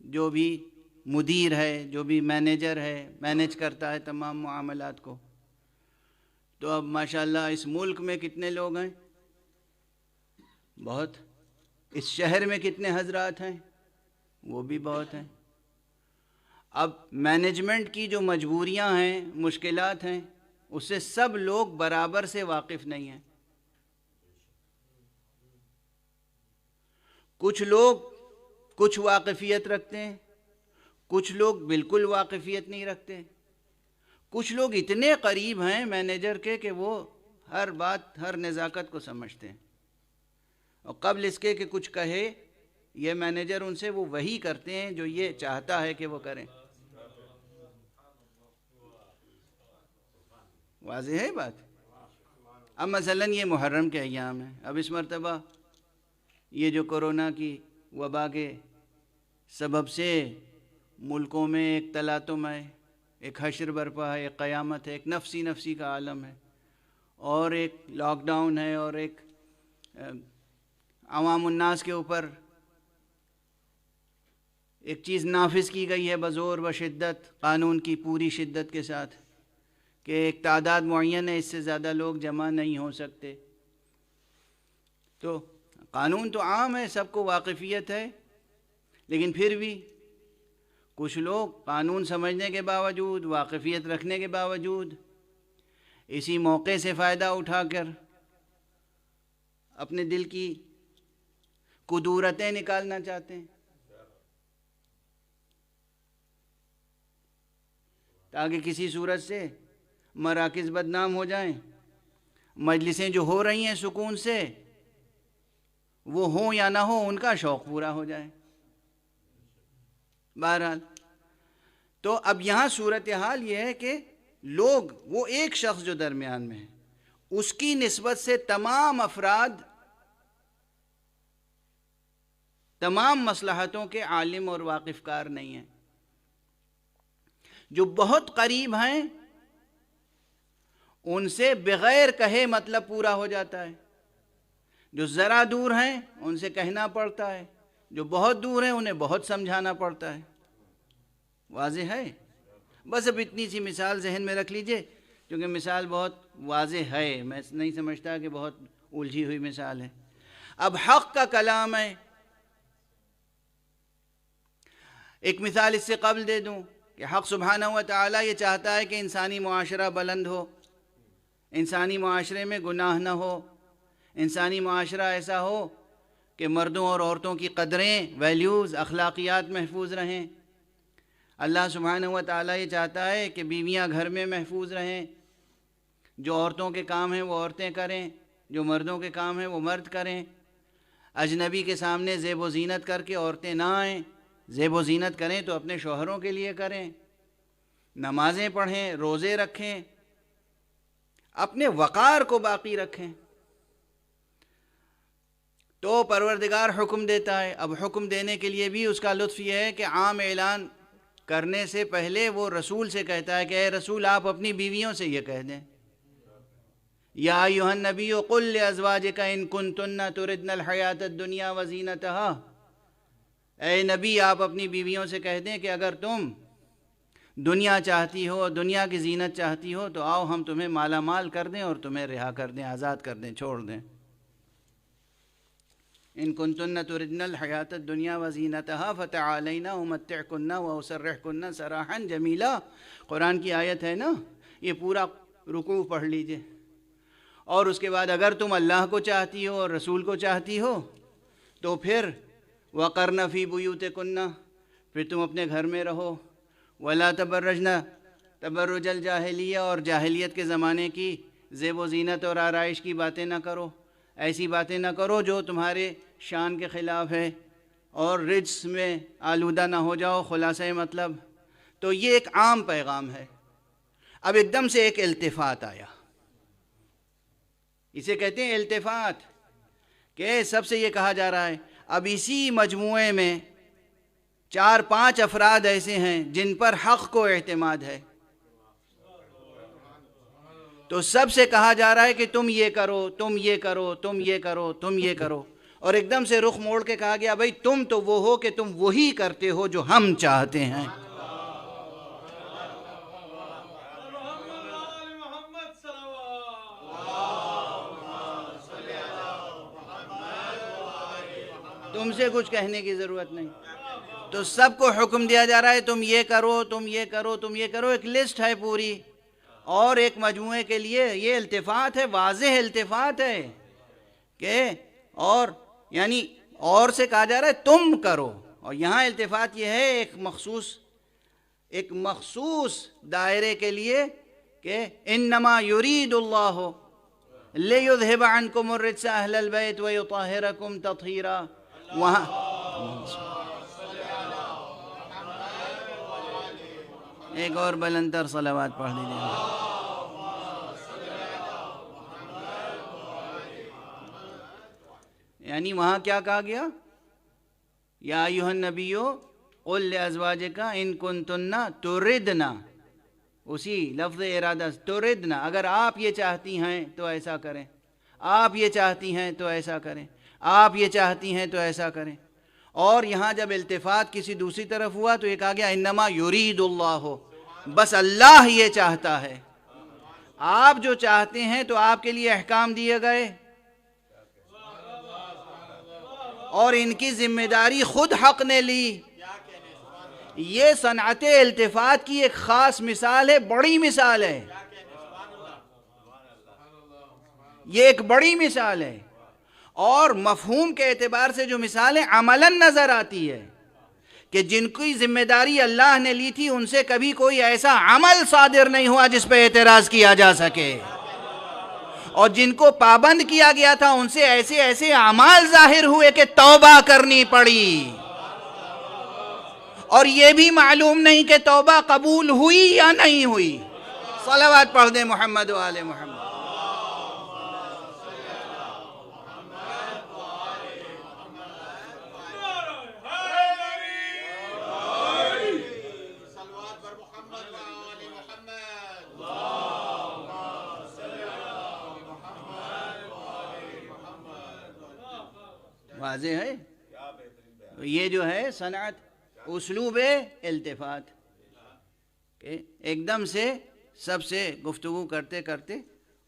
جو بھی مدیر ہے، جو بھی مینیجر ہے، مینیج کرتا ہے تمام معاملات کو، تو اب ماشاءاللہ اس ملک میں کتنے لوگ ہیں؟ بہت۔ اس شہر میں کتنے حضرات ہیں؟ وہ بھی بہت ہیں۔ اب مینجمنٹ کی جو مجبوریاں ہیں، مشکلات ہیں، اس سے سب لوگ برابر سے واقف نہیں ہیں۔ کچھ لوگ کچھ واقفیت رکھتے ہیں، کچھ لوگ بالکل واقفیت نہیں رکھتے، کچھ لوگ اتنے قریب ہیں مینیجر کے کہ وہ ہر بات ہر نزاکت کو سمجھتے ہیں، اور قبل اس کے کہ کچھ کہے یہ مینیجر ان سے وہ وہی کرتے ہیں جو یہ چاہتا ہے کہ وہ کریں۔ واضح ہے بات؟ اب مثلاً یہ محرم کے ایام ہیں، اب اس مرتبہ یہ جو کورونا کی وبا کے سبب سے ملکوں میں ایک تلاطم ہے، ایک حشر برپا ہے، ایک قیامت ہے، ایک نفسی کا عالم ہے، اور ایک لاک ڈاؤن ہے، اور ایک عوام الناس کے اوپر ایک چیز نافذ کی گئی ہے بزور بشدت، قانون کی پوری شدت کے ساتھ، کہ ایک تعداد معین ہے، اس سے زیادہ لوگ جمع نہیں ہو سکتے۔ تو قانون تو عام ہے، سب کو واقفیت ہے، لیکن پھر بھی کچھ لوگ قانون سمجھنے کے باوجود، واقفیت رکھنے کے باوجود، اسی موقع سے فائدہ اٹھا کر اپنے دل کی کدورتیں نکالنا چاہتے ہیں، تاکہ کسی صورت سے مراکز بدنام ہو جائیں، مجلسیں جو ہو رہی ہیں سکون سے وہ ہوں یا نہ ہوں، ان کا شوق پورا ہو جائے۔ بہرحال تو اب یہاں صورتحال یہ ہے کہ لوگ، وہ ایک شخص جو درمیان میں ہے، اس کی نسبت سے تمام افراد تمام مصلحتوں کے عالم اور واقف کار نہیں ہیں۔ جو بہت قریب ہیں ان سے بغیر کہے مطلب پورا ہو جاتا ہے، جو ذرا دور ہیں ان سے کہنا پڑتا ہے، جو بہت دور ہیں انہیں بہت سمجھانا پڑتا ہے۔ واضح ہے؟ بس اب اتنی سی مثال ذہن میں رکھ لیجئے، کیونکہ مثال بہت واضح ہے، میں نہیں سمجھتا کہ بہت الجھی ہوئی مثال ہے۔ اب حق کا کلام ہے، ایک مثال اس سے قبل دے دوں کہ حق سبحانہ و تعالیٰ یہ چاہتا ہے کہ انسانی معاشرہ بلند ہو، انسانی معاشرے میں گناہ نہ ہو، انسانی معاشرہ ایسا ہو کہ مردوں اور عورتوں کی قدریں، ویلیوز، اخلاقیات محفوظ رہیں۔ اللہ سبحانہ و تعالیٰ یہ چاہتا ہے کہ بیویاں گھر میں محفوظ رہیں، جو عورتوں کے کام ہیں وہ عورتیں کریں، جو مردوں کے کام ہیں وہ مرد کریں، اجنبی کے سامنے زیب و زینت کر کے عورتیں نہ آئیں، زیب و زینت کریں تو اپنے شوہروں کے لیے کریں، نمازیں پڑھیں، روزے رکھیں، اپنے وقار کو باقی رکھیں۔ تو پروردگار حکم دیتا ہے، اب حکم دینے کے لیے بھی اس کا لطف یہ ہے کہ عام اعلان کرنے سے پہلے وہ رسول سے کہتا ہے کہ اے رسول آپ اپنی بیویوں سے یہ کہہ دیں، یا ایھا النبی قل لازواجک ان کنتن تردن الحیاۃ الدنیا وزینتہا، اے نبی آپ اپنی بیویوں سے کہہ دیں کہ اگر تم دنیا چاہتی ہو، دنیا کی زینت چاہتی ہو تو آؤ ہم تمہیں مالا مال کر دیں اور تمہیں رہا کر دیں، آزاد کر دیں، چھوڑ دیں۔ ان کنتن تردن الحیاۃ الدنیا وزینتہا فتعالین امتعکن واسرحکن سراحا جمیلا، قرآن کی آیت ہے نا، یہ پورا رکوع پڑھ لیجئے۔ اور اس کے بعد اگر تم اللہ کو چاہتی ہو اور رسول کو چاہتی ہو تو پھر وقرن فی بیوتکن، پھر تم اپنے گھر میں رہو، ولا تبرجن تبرج الجاہلیہ، اور جاہلیت کے زمانے کی زیب و زینت اور آرائش کی باتیں نہ کرو، ایسی باتیں نہ کرو جو تمہارے شان کے خلاف ہے، اور رجس میں آلودہ نہ ہو جاؤ، خلاصہ مطلب۔ تو یہ ایک عام پیغام ہے۔ اب ایک دم سے ایک التفات آیا، اسے کہتے ہیں التفات، کہ سب سے یہ کہا جا رہا ہے اب اسی مجموعے میں 4-5 افراد ایسے ہیں جن پر حق کو اعتماد ہے، تو سب سے کہا جا رہا ہے کہ تم یہ کرو، تم یہ کرو، تم یہ کرو، تم یہ کرو، اور ایک دم سے رخ موڑ کے کہا گیا بھئی تم تو وہ ہو کہ تم وہی کرتے ہو جو ہم چاہتے ہیں۔ تم سے کچھ کہنے کی ضرورت نہیں، تو سب کو حکم دیا جا رہا ہے تم یہ کرو، تم یہ کرو، تم یہ کرو، ایک لسٹ ہے پوری، اور ایک مجموعے کے لیے یہ التفات ہے، واضح التفات ہے کہ، اور یعنی اور سے کہا جا رہا ہے تم کرو، اور یہاں التفات یہ ہے ایک مخصوص دائرے کے لیے کہ انما یرید اللہ لیذھب عنکم الرجس اہل البیت ویطہرکم تطہیرا. وہاں ایک اور بلندر صلوات پڑھ لیجیے. یعنی وہاں کیا کہا گیا؟ یا ایھا النبیو قل لازواجک ان کنتن تردن، اسی لفظ ارادہ تردن، اگر آپ یہ چاہتی ہیں تو ایسا کریں، آپ یہ چاہتی ہیں تو ایسا کریں، آپ یہ چاہتی ہیں تو ایسا کریں. اور یہاں جب التفات کسی دوسری طرف ہوا تو یہ کہا گیا انما یرید اللہ، بس اللہ یہ چاہتا ہے. آپ جو چاہتے ہیں تو آپ کے لیے احکام دیے گئے، اور ان کی ذمہ داری خود حق نے لی. یہ صنعت التفات کی ایک خاص مثال ہے، بڑی مثال ہے، یہ ایک بڑی مثال ہے. اور مفہوم کے اعتبار سے جو مثال ہے عملاً نظر آتی ہے کہ جن کی ذمہ داری اللہ نے لی تھی ان سے کبھی کوئی ایسا عمل صادر نہیں ہوا جس پہ اعتراض کیا جا سکے، اور جن کو پابند کیا گیا تھا ان سے ایسے ایسے اعمال ظاہر ہوئے کہ توبہ کرنی پڑی، اور یہ بھی معلوم نہیں کہ توبہ قبول ہوئی یا نہیں ہوئی. صلوات پڑھ دیں محمد و آل محمد. واضح ہے؟ یہ جو ہے صنعت اسلوب التفات کہ ایک دم سے سب سے گفتگو کرتے کرتے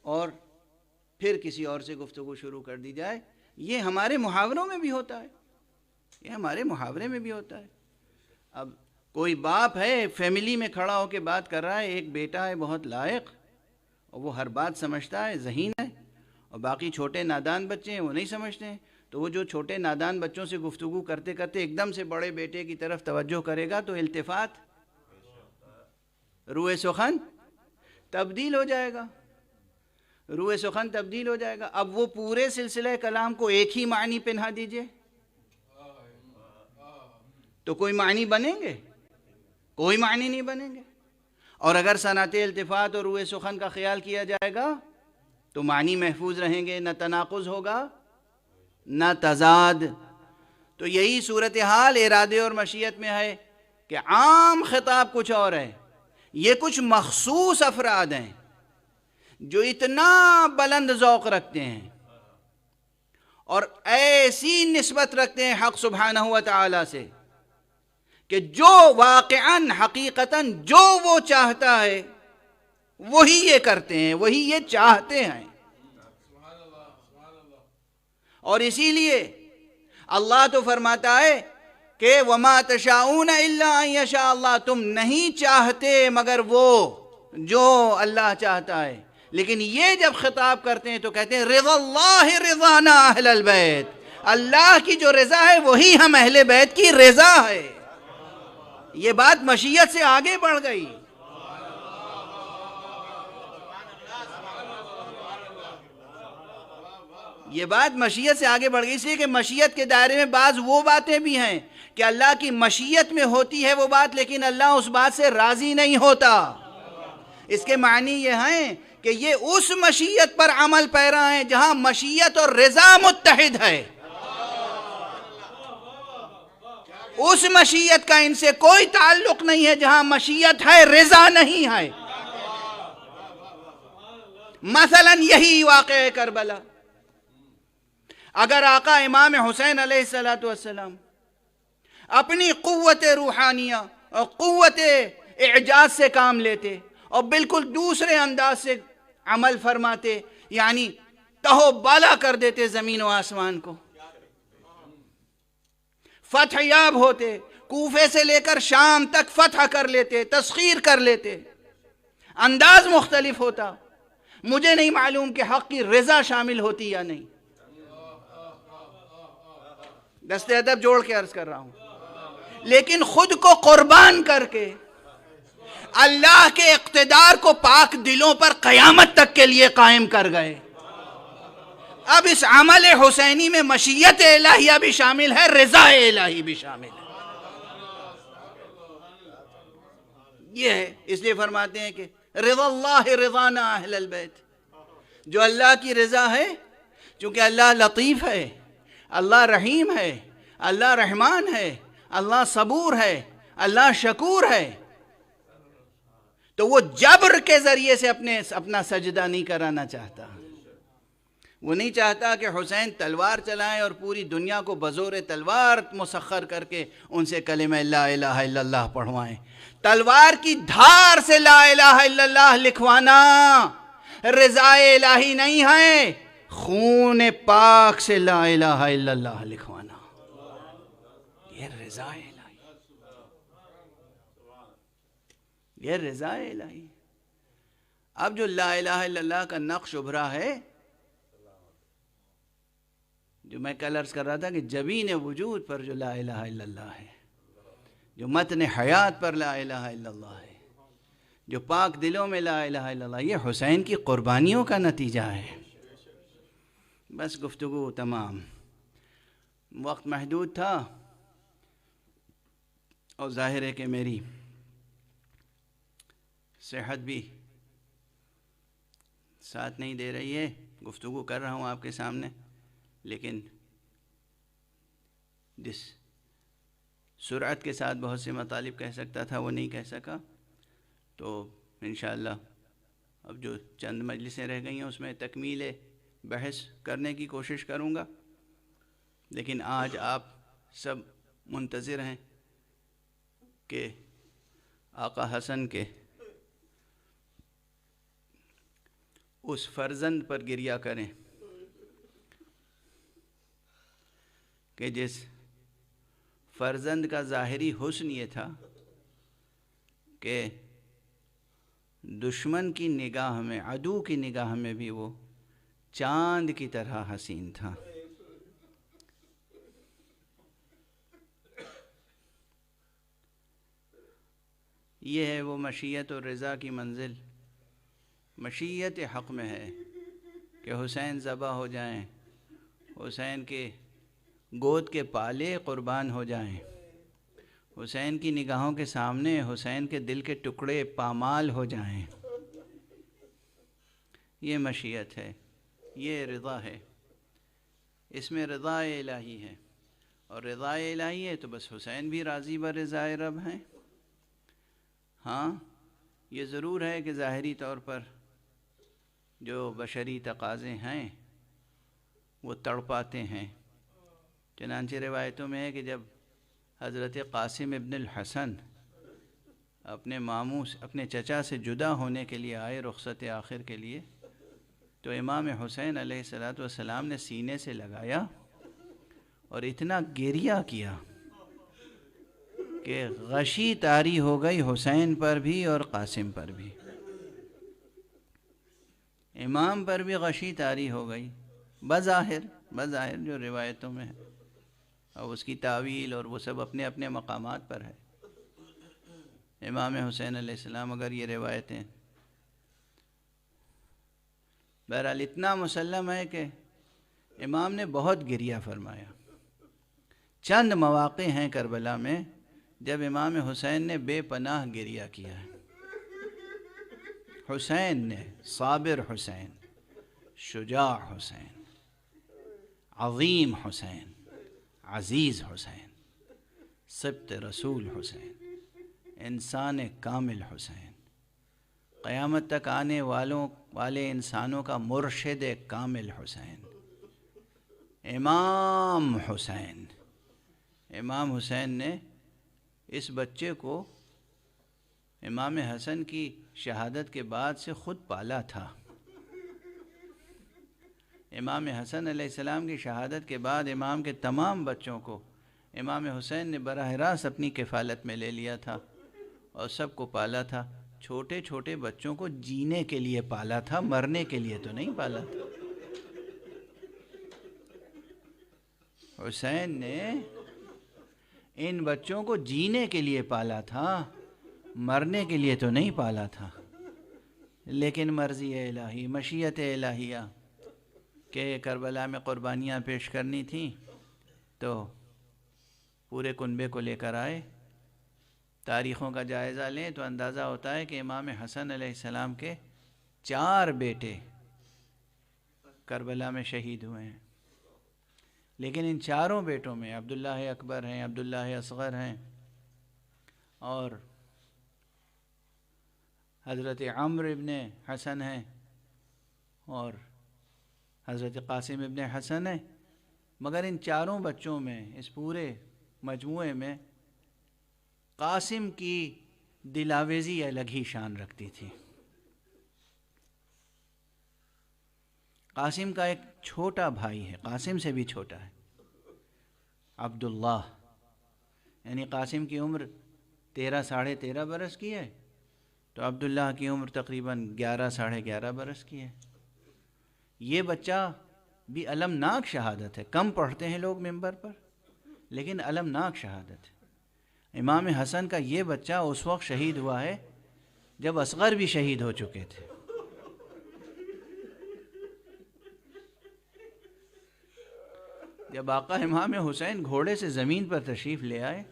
اور پھر کسی اور سے گفتگو شروع کر دی جائے. یہ ہمارے محاوروں میں بھی ہوتا ہے، یہ ہمارے محاورے میں بھی ہوتا ہے. اب کوئی باپ ہے فیملی میں کھڑا ہو کے بات کر رہا ہے، ایک بیٹا ہے بہت لائق اور وہ ہر بات سمجھتا ہے، ذہین ہے، اور باقی چھوٹے نادان بچے ہیں وہ نہیں سمجھتے ہیں. تو وہ جو چھوٹے نادان بچوں سے گفتگو کرتے کرتے ایک دم سے بڑے بیٹے کی طرف توجہ کرے گا تو التفات روئے سخن تبدیل ہو جائے گا، روئے سخن تبدیل ہو جائے گا. اب وہ پورے سلسلہ کلام کو ایک ہی معنی پہنا دیجئے تو کوئی معنی بنیں گے؟ کوئی معنی نہیں بنیں گے. اور اگر صنعت التفات اور روئے سخن کا خیال کیا جائے گا تو معنی محفوظ رہیں گے، نہ تناقض ہوگا نہ تضاد. تو یہی صورتحال ارادے اور مشیت میں ہے کہ عام خطاب کچھ اور ہے، یہ کچھ مخصوص افراد ہیں جو اتنا بلند ذوق رکھتے ہیں اور ایسی نسبت رکھتے ہیں حق سبحانہ و تعالی سے کہ جو واقعاً حقیقتاً جو وہ چاہتا ہے وہی یہ کرتے ہیں، وہی یہ چاہتے ہیں. اور اسی لیے اللہ تو فرماتا ہے کہ وَمَا تَشَاءُونَ إِلَّا أَن يَشَاءَ اللَّهُ، تم نہیں چاہتے مگر وہ جو اللہ چاہتا ہے. لیکن یہ جب خطاب کرتے ہیں تو کہتے ہیں رضا اللہ رضانا اہل البیت، اللہ کی جو رضا ہے وہی ہم اہل بیت کی رضا ہے. یہ بات مشیت سے آگے بڑھ گئی. یہ بات مشیت سے آگے بڑھ گئی، اس لیے کہ مشیت کے دائرے میں بعض وہ باتیں بھی ہیں کہ اللہ کی مشیت میں ہوتی ہے وہ بات، لیکن اللہ اس بات سے راضی نہیں ہوتا. اس کے معنی یہ ہیں کہ یہ اس مشیت پر عمل پیرا ہیں جہاں مشیت اور رضا متحد ہے. اس مشیت کا ان سے کوئی تعلق نہیں ہے جہاں مشیت ہے رضا نہیں ہے. مثلا یہی واقعہ کربلا، اگر آقا امام حسین علیہ السلام اپنی قوت روحانیہ اور قوت اعجاز سے کام لیتے اور بالکل دوسرے انداز سے عمل فرماتے، یعنی تہو بالا کر دیتے زمین و آسمان کو، فتح یاب ہوتے، کوفے سے لے کر شام تک فتح کر لیتے، تسخیر کر لیتے، انداز مختلف ہوتا. مجھے نہیں معلوم کہ حق کی رضا شامل ہوتی یا نہیں. دست ادب جوڑ کے عرض کر رہا ہوں. لیکن خود کو قربان کر کے اللہ کے اقتدار کو پاک دلوں پر قیامت تک کے لیے قائم کر گئے. اب اس عمل حسینی میں مشیت الہیہ بھی شامل ہے، رضا الہی بھی شامل ہے. یہ ہے، اس لیے فرماتے ہیں کہ رضا اللہ رضانا اہل البیت. جو اللہ کی رضا ہے، چونکہ اللہ لطیف ہے، اللہ رحیم ہے، اللہ رحمان ہے، اللہ صبور ہے، اللہ شکور ہے، تو وہ جبر کے ذریعے سے اپنا سجدہ نہیں کرانا چاہتا. وہ نہیں چاہتا کہ حسین تلوار چلائیں اور پوری دنیا کو بزور تلوار مسخر کر کے ان سے کلمہ لا الہ الا اللہ پڑھوائیں. تلوار کی دھار سے لا الہ الا اللہ لکھوانا رضا الہی نہیں ہے، خون پاک سے لا الہ الا اللہ لکھوانا یہ رضا الہی، یہ رضا الہی. اب جو لا الہ الا اللہ کا نقش ابھرا ہے، جو میں کل عرض کر رہا تھا کہ جبین وجود پر جو لا الہ الا اللہ ہے، جو متن حیات پر لا الہ الا اللہ ہے، جو پاک دلوں میں لا الہ الا اللہ، یہ حسین کی قربانیوں کا نتیجہ ہے. بس گفتگو تمام، وقت محدود تھا اور ظاہر ہے کہ میری صحت بھی ساتھ نہیں دے رہی ہے. گفتگو کر رہا ہوں آپ کے سامنے، لیکن جس سرعت کے ساتھ بہت سے مطالب کہہ سکتا تھا وہ نہیں کہہ سکا. تو انشاءاللہ اب جو چند مجلسیں رہ گئی ہیں اس میں تکمیل بحث کرنے کی کوشش کروں گا. لیکن آج آپ سب منتظر ہیں کہ آقا حسن کے اس فرزند پر گریہ کریں کہ جس فرزند کا ظاہری حسن یہ تھا کہ دشمن کی نگاہ میں، عدو کی نگاہ میں بھی وہ چاند کی طرح حسین تھا. یہ ہے وہ مشیت اور رضا کی منزل. مشیت حق میں ہے کہ حسین ذبح ہو جائیں، حسین کے گود کے پالے قربان ہو جائیں، حسین کی نگاہوں کے سامنے حسین کے دل کے ٹکڑے پامال ہو جائیں. یہ مشیت ہے، یہ رضا ہے. اس میں رضا الہی ہے، اور رضا الہی ہے تو بس حسین بھی راضی برضا رب ہیں. ہاں یہ ضرور ہے کہ ظاہری طور پر جو بشری تقاضے ہیں وہ تڑپاتے ہیں. چنانچہ روایتوں میں ہے کہ جب حضرت قاسم ابن الحسن اپنے ماموں اپنے چچا سے جدا ہونے کے لیے آئے رخصت آخر کے لیے، تو امام حسین علیہ السلام نے سینے سے لگایا اور اتنا گریہ کیا کہ غشی طاری ہو گئی حسین پر بھی اور قاسم پر بھی. امام پر بھی غشی طاری ہو گئی بظاہر جو روایتوں میں ہے، اور اس کی تعویل اور وہ سب اپنے اپنے مقامات پر ہے. امام حسین علیہ السلام اگر یہ روایتیں بہرحال اتنا مسلم ہے کہ امام نے بہت گریہ فرمایا. چند مواقع ہیں کربلا میں جب امام حسین نے بے پناہ گریہ کیا ہے. حسین نے، صابر حسین، شجاع حسین، عظیم حسین، عزیز حسین، سبط رسول حسین، انسان کامل حسین، قیامت تک آنے والے انسانوں کا مرشد کامل حسین، امام حسین. امام حسین نے اس بچے کو امام حسن کی شہادت کے بعد سے خود پالا تھا. امام حسن علیہ السلام کی شہادت کے بعد امام کے تمام بچوں کو امام حسین نے براہ راست اپنی کفالت میں لے لیا تھا اور سب کو پالا تھا. چھوٹے چھوٹے بچوں کو جینے کے لیے پالا تھا، مرنے کے لیے تو نہیں پالا تھا. حسین نے ان بچوں کو جینے کے لیے پالا تھا، مرنے کے لیے تو نہیں پالا تھا۔ لیکن مرضی الہی، مشیت الہیہ کہ کربلا میں قربانیاں پیش کرنی تھیں تو پورے کنبے کو لے کر آئے۔ تاریخوں کا جائزہ لیں تو اندازہ ہوتا ہے کہ امام حسن علیہ السلام کے 4 بیٹے کربلا میں شہید ہوئے ہیں، لیکن ان 4 بیٹوں میں عبداللہ اکبر ہیں، عبداللہ اصغر ہیں، اور حضرت عمرو ابن حسن ہیں، اور حضرت قاسم ابن حسن ہیں۔ مگر ان 4 بچوں میں، اس پورے مجموعے میں، قاسم کی دلاویزی الگ ہی شان رکھتی تھی۔ قاسم کا ایک چھوٹا بھائی ہے، قاسم سے بھی چھوٹا ہے، عبداللہ، یعنی قاسم کی عمر 13 ساڑھے 13 برس کی ہے، تو عبداللہ کی عمر تقریباً 11 ساڑھے 11 برس کی ہے۔ یہ بچہ بھی المناک شہادت ہے، کم پڑھتے ہیں لوگ منبر پر، لیکن المناک شہادت ہے۔ امام حسن کا یہ بچہ اس وقت شہید ہوا ہے جب اصغر بھی شہید ہو چکے تھے۔ جب آقا امام حسین گھوڑے سے زمین پر تشریف لے آئے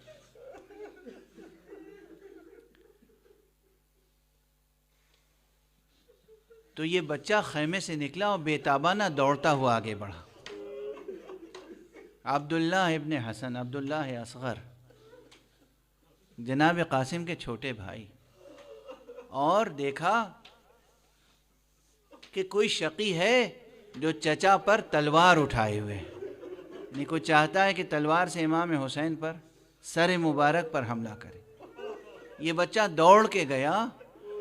تو یہ بچہ خیمے سے نکلا اور بے تابانہ دوڑتا ہوا آگے بڑھا۔ عبداللہ ابن حسن، عبداللہ اصغر، جناب قاسم کے چھوٹے بھائی، اور دیکھا کہ کوئی شقی ہے جو چچا پر تلوار اٹھائے ہوئے، نہیں کوئی چاہتا ہے کہ تلوار سے امام حسین پر، سر مبارک پر حملہ کرے۔ یہ بچہ دوڑ کے گیا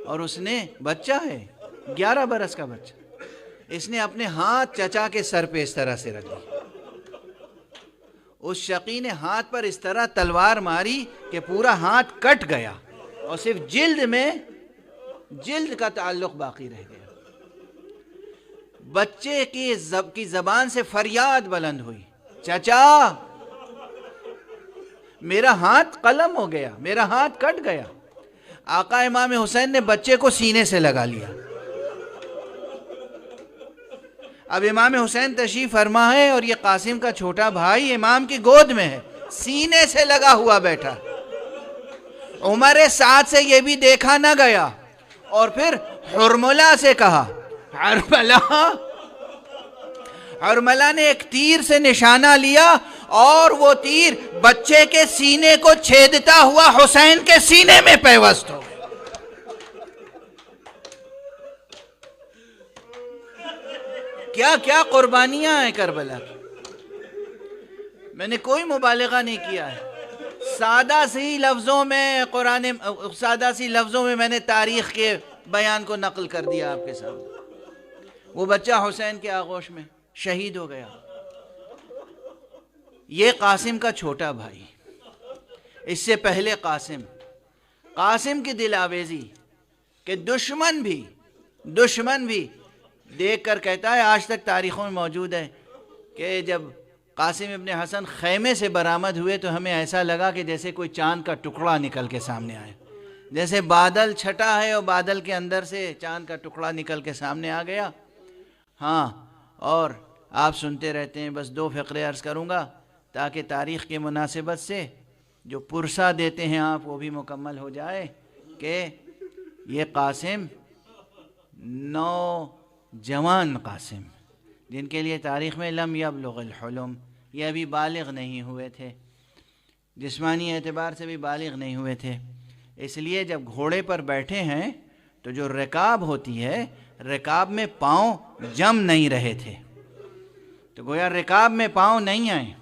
اور اس نے، بچہ ہے 11 برس کا بچہ، اس نے اپنے ہاتھ چچا کے سر پہ اس طرح سے رکھ دی۔ اس شقی نے ہاتھ پر اس طرح تلوار ماری کہ پورا ہاتھ کٹ گیا اور صرف جلد میں، جلد کا تعلق باقی رہ گیا۔ بچے کی زبان سے فریاد بلند ہوئی، چچا میرا ہاتھ قلم ہو گیا، میرا ہاتھ کٹ گیا۔ آقا امام حسین نے بچے کو سینے سے لگا لیا۔ اب امام حسین تشریف فرما ہے اور یہ قاسم کا چھوٹا بھائی امام کی گود میں ہے، سینے سے لگا ہوا بیٹھا۔ عمر سعد سے یہ بھی دیکھا نہ گیا، اور پھر حرملہ سے کہا، حرملہ نے ایک تیر سے نشانہ لیا اور وہ تیر بچے کے سینے کو چھیدتا ہوا حسین کے سینے میں پیوست ہو گیا۔ کیا کیا قربانیاں ہیں کربلا کی، میں نے کوئی مبالغہ نہیں کیا ہے۔ سادہ سی لفظوں میں نے تاریخ کے بیان کو نقل کر دیا آپ کے سامنے۔ وہ بچہ حسین کے آغوش میں شہید ہو گیا۔ یہ قاسم کا چھوٹا بھائی، اس سے پہلے قاسم کی دل آویزی کہ دشمن بھی دیکھ کر کہتا ہے، آج تک تاریخوں میں موجود ہے کہ جب قاسم ابن حسن خیمے سے برآمد ہوئے تو ہمیں ایسا لگا کہ جیسے کوئی چاند کا ٹکڑا نکل کے سامنے آئے، جیسے بادل چھٹا ہے اور بادل کے اندر سے چاند کا ٹکڑا نکل کے سامنے آ گیا۔ ہاں، اور آپ سنتے رہتے ہیں، بس 2 فقرے عرض کروں گا تاکہ تاریخ کی مناسبت سے جو پرسہ دیتے ہیں آپ وہ بھی مکمل ہو جائے، کہ یہ قاسم 9 جوان قاسم، جن کے لیے تاریخ میں لم یبلغ الحلم، یہ ابھی بالغ نہیں ہوئے تھے، جسمانی اعتبار سے بھی بالغ نہیں ہوئے تھے، اس لیے جب گھوڑے پر بیٹھے ہیں تو جو رکاب ہوتی ہے، رکاب میں پاؤں جم نہیں رہے تھے، تو گویا رکاب میں پاؤں نہیں آئے،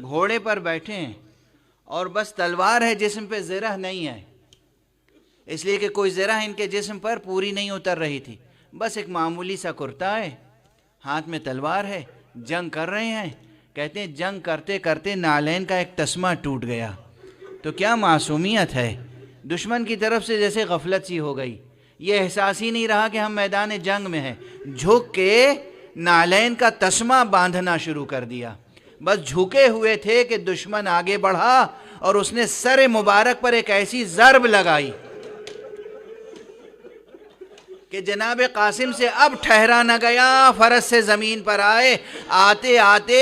گھوڑے پر بیٹھے ہیں اور بس تلوار ہے، جسم پہ زرہ نہیں ہے، اس لیے کہ کوئی زرہ ان کے جسم پر پوری نہیں اتر رہی تھی، بس ایک معمولی سا کرتا ہے، ہاتھ میں تلوار ہے، جنگ کر رہے ہیں۔ کہتے ہیں جنگ کرتے کرتے نالین کا ایک تسمہ ٹوٹ گیا، تو کیا معصومیت ہے، دشمن کی طرف سے جیسے غفلت سی ہو گئی، یہ احساس ہی نہیں رہا کہ ہم میدان جنگ میں ہیں، جھک کے نالین کا تسمہ باندھنا شروع کر دیا، بس جھکے ہوئے تھے کہ دشمن آگے بڑھا اور اس نے سر مبارک پر ایک ایسی ضرب لگائی کہ جناب قاسم سے اب ٹھہرا نہ گیا، فرس سے زمین پر آئے، آتے آتے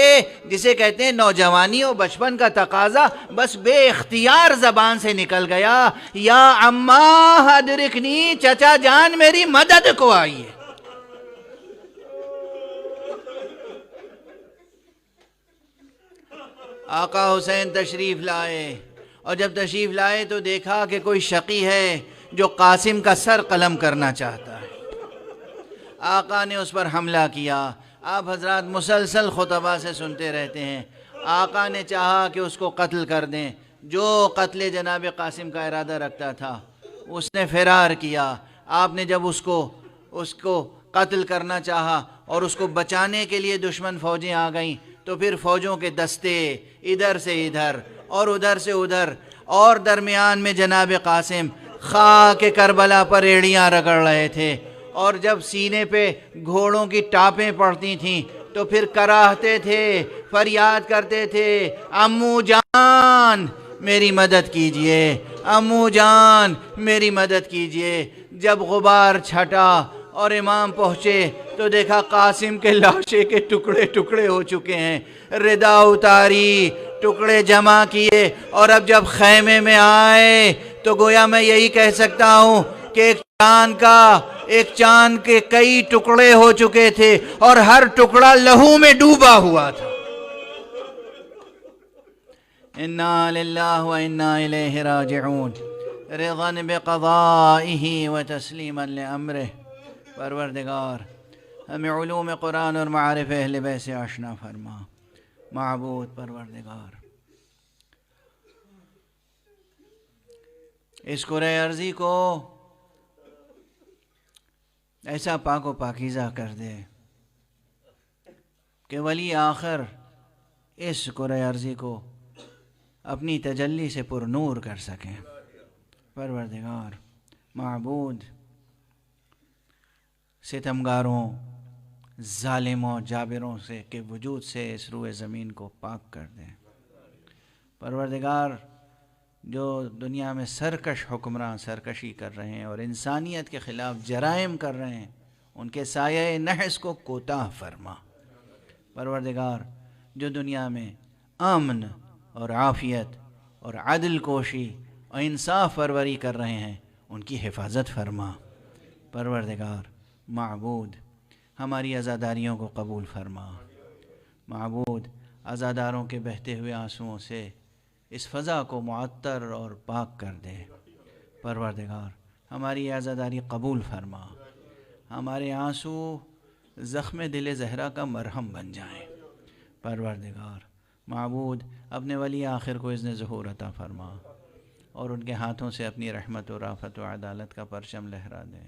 جسے کہتے ہیں نوجوانی و بچپن کا تقاضا بس بے اختیار زبان سے نکل گیا، یا عمّا ادرکنی، چچا جان میری مدد کو آئیے۔ آقا حسین تشریف لائے، اور جب تشریف لائے تو دیکھا کہ کوئی شقی ہے جو قاسم کا سر قلم کرنا چاہتا ہے۔ آقا نے اس پر حملہ کیا۔ آپ حضرات مسلسل خطبہ سے سنتے رہتے ہیں، آقا نے چاہا کہ اس کو قتل کر دیں، جو قتل جناب قاسم کا ارادہ رکھتا تھا اس نے فرار کیا۔ آپ نے جب اس کو قتل کرنا چاہا اور اس کو بچانے کے لیے دشمن فوجیں آ گئیں تو پھر فوجوں کے دستے ادھر سے ادھر اور ادھر سے ادھر، اور درمیان میں جناب قاسم خاک کربلا پر ایڑیاں رگڑ رہے تھے، اور جب سینے پہ گھوڑوں کی ٹاپیں پڑتی تھیں تو پھر کراہتے تھے، فریاد کرتے تھے، امو جان میری مدد کیجئے، امو جان میری مدد کیجئے۔ جب غبار چھٹا اور امام پہنچے تو دیکھا قاسم کے لاشے کے ٹکڑے ٹکڑے ہو چکے ہیں، ردا اتاری، ٹکڑے جمع کیے، اور اب جب خیمے میں آئے تو گویا میں یہی کہہ سکتا ہوں کہ ایک چاند کے کئی ٹکڑے ہو چکے تھے اور ہر ٹکڑا لہو میں ڈوبا ہوا تھا۔ انا للہ و انا الیہ راجعون، رضا بقضائہ و تسلیما لامرہ۔ پروردگار ہمیں علوم قرآن اور معارف اہل بیت سے آشنا فرما۔ معبود پروردگار، اس کرۂ ارضی کو ایسا پاک و پاکیزہ کر دے کہ ولی آخر اس کرۂ ارضی کو اپنی تجلی سے پر نور کر سکیں۔ پروردگار معبود، ستمگاروں، ظالموں، جابروں سے کے وجود سے اس روئے زمین کو پاک کر دیں۔ پروردگار، جو دنیا میں سرکش حکمراں سرکشی کر رہے ہیں اور انسانیت کے خلاف جرائم کر رہے ہیں، ان کے سایہ نحس کو کوتاہ فرما۔ پروردگار، جو دنیا میں امن اور عافیت اور عدل کوشی اور انصاف پروری کر رہے ہیں، ان کی حفاظت فرما۔ پروردگار معبود، ہماری عزاداریوں کو قبول فرما۔ معبود، عزاداروں کے بہتے ہوئے آنسوؤں سے اس فضا کو معطر اور پاک کر دے۔ پروردگار، ہماری عزاداری قبول فرما، ہمارے آنسو زخم دل زہرا کا مرہم بن جائیں۔ پروردگار معبود، اپنے ولی آخر کو اذن ظہور عطا فرما اور ان کے ہاتھوں سے اپنی رحمت و رافت و عدالت کا پرچم لہرا دے۔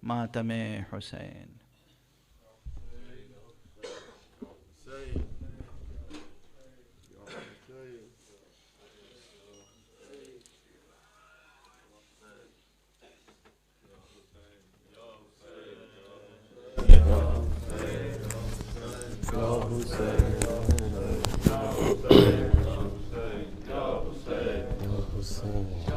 ماتم حسین۔ Hussein.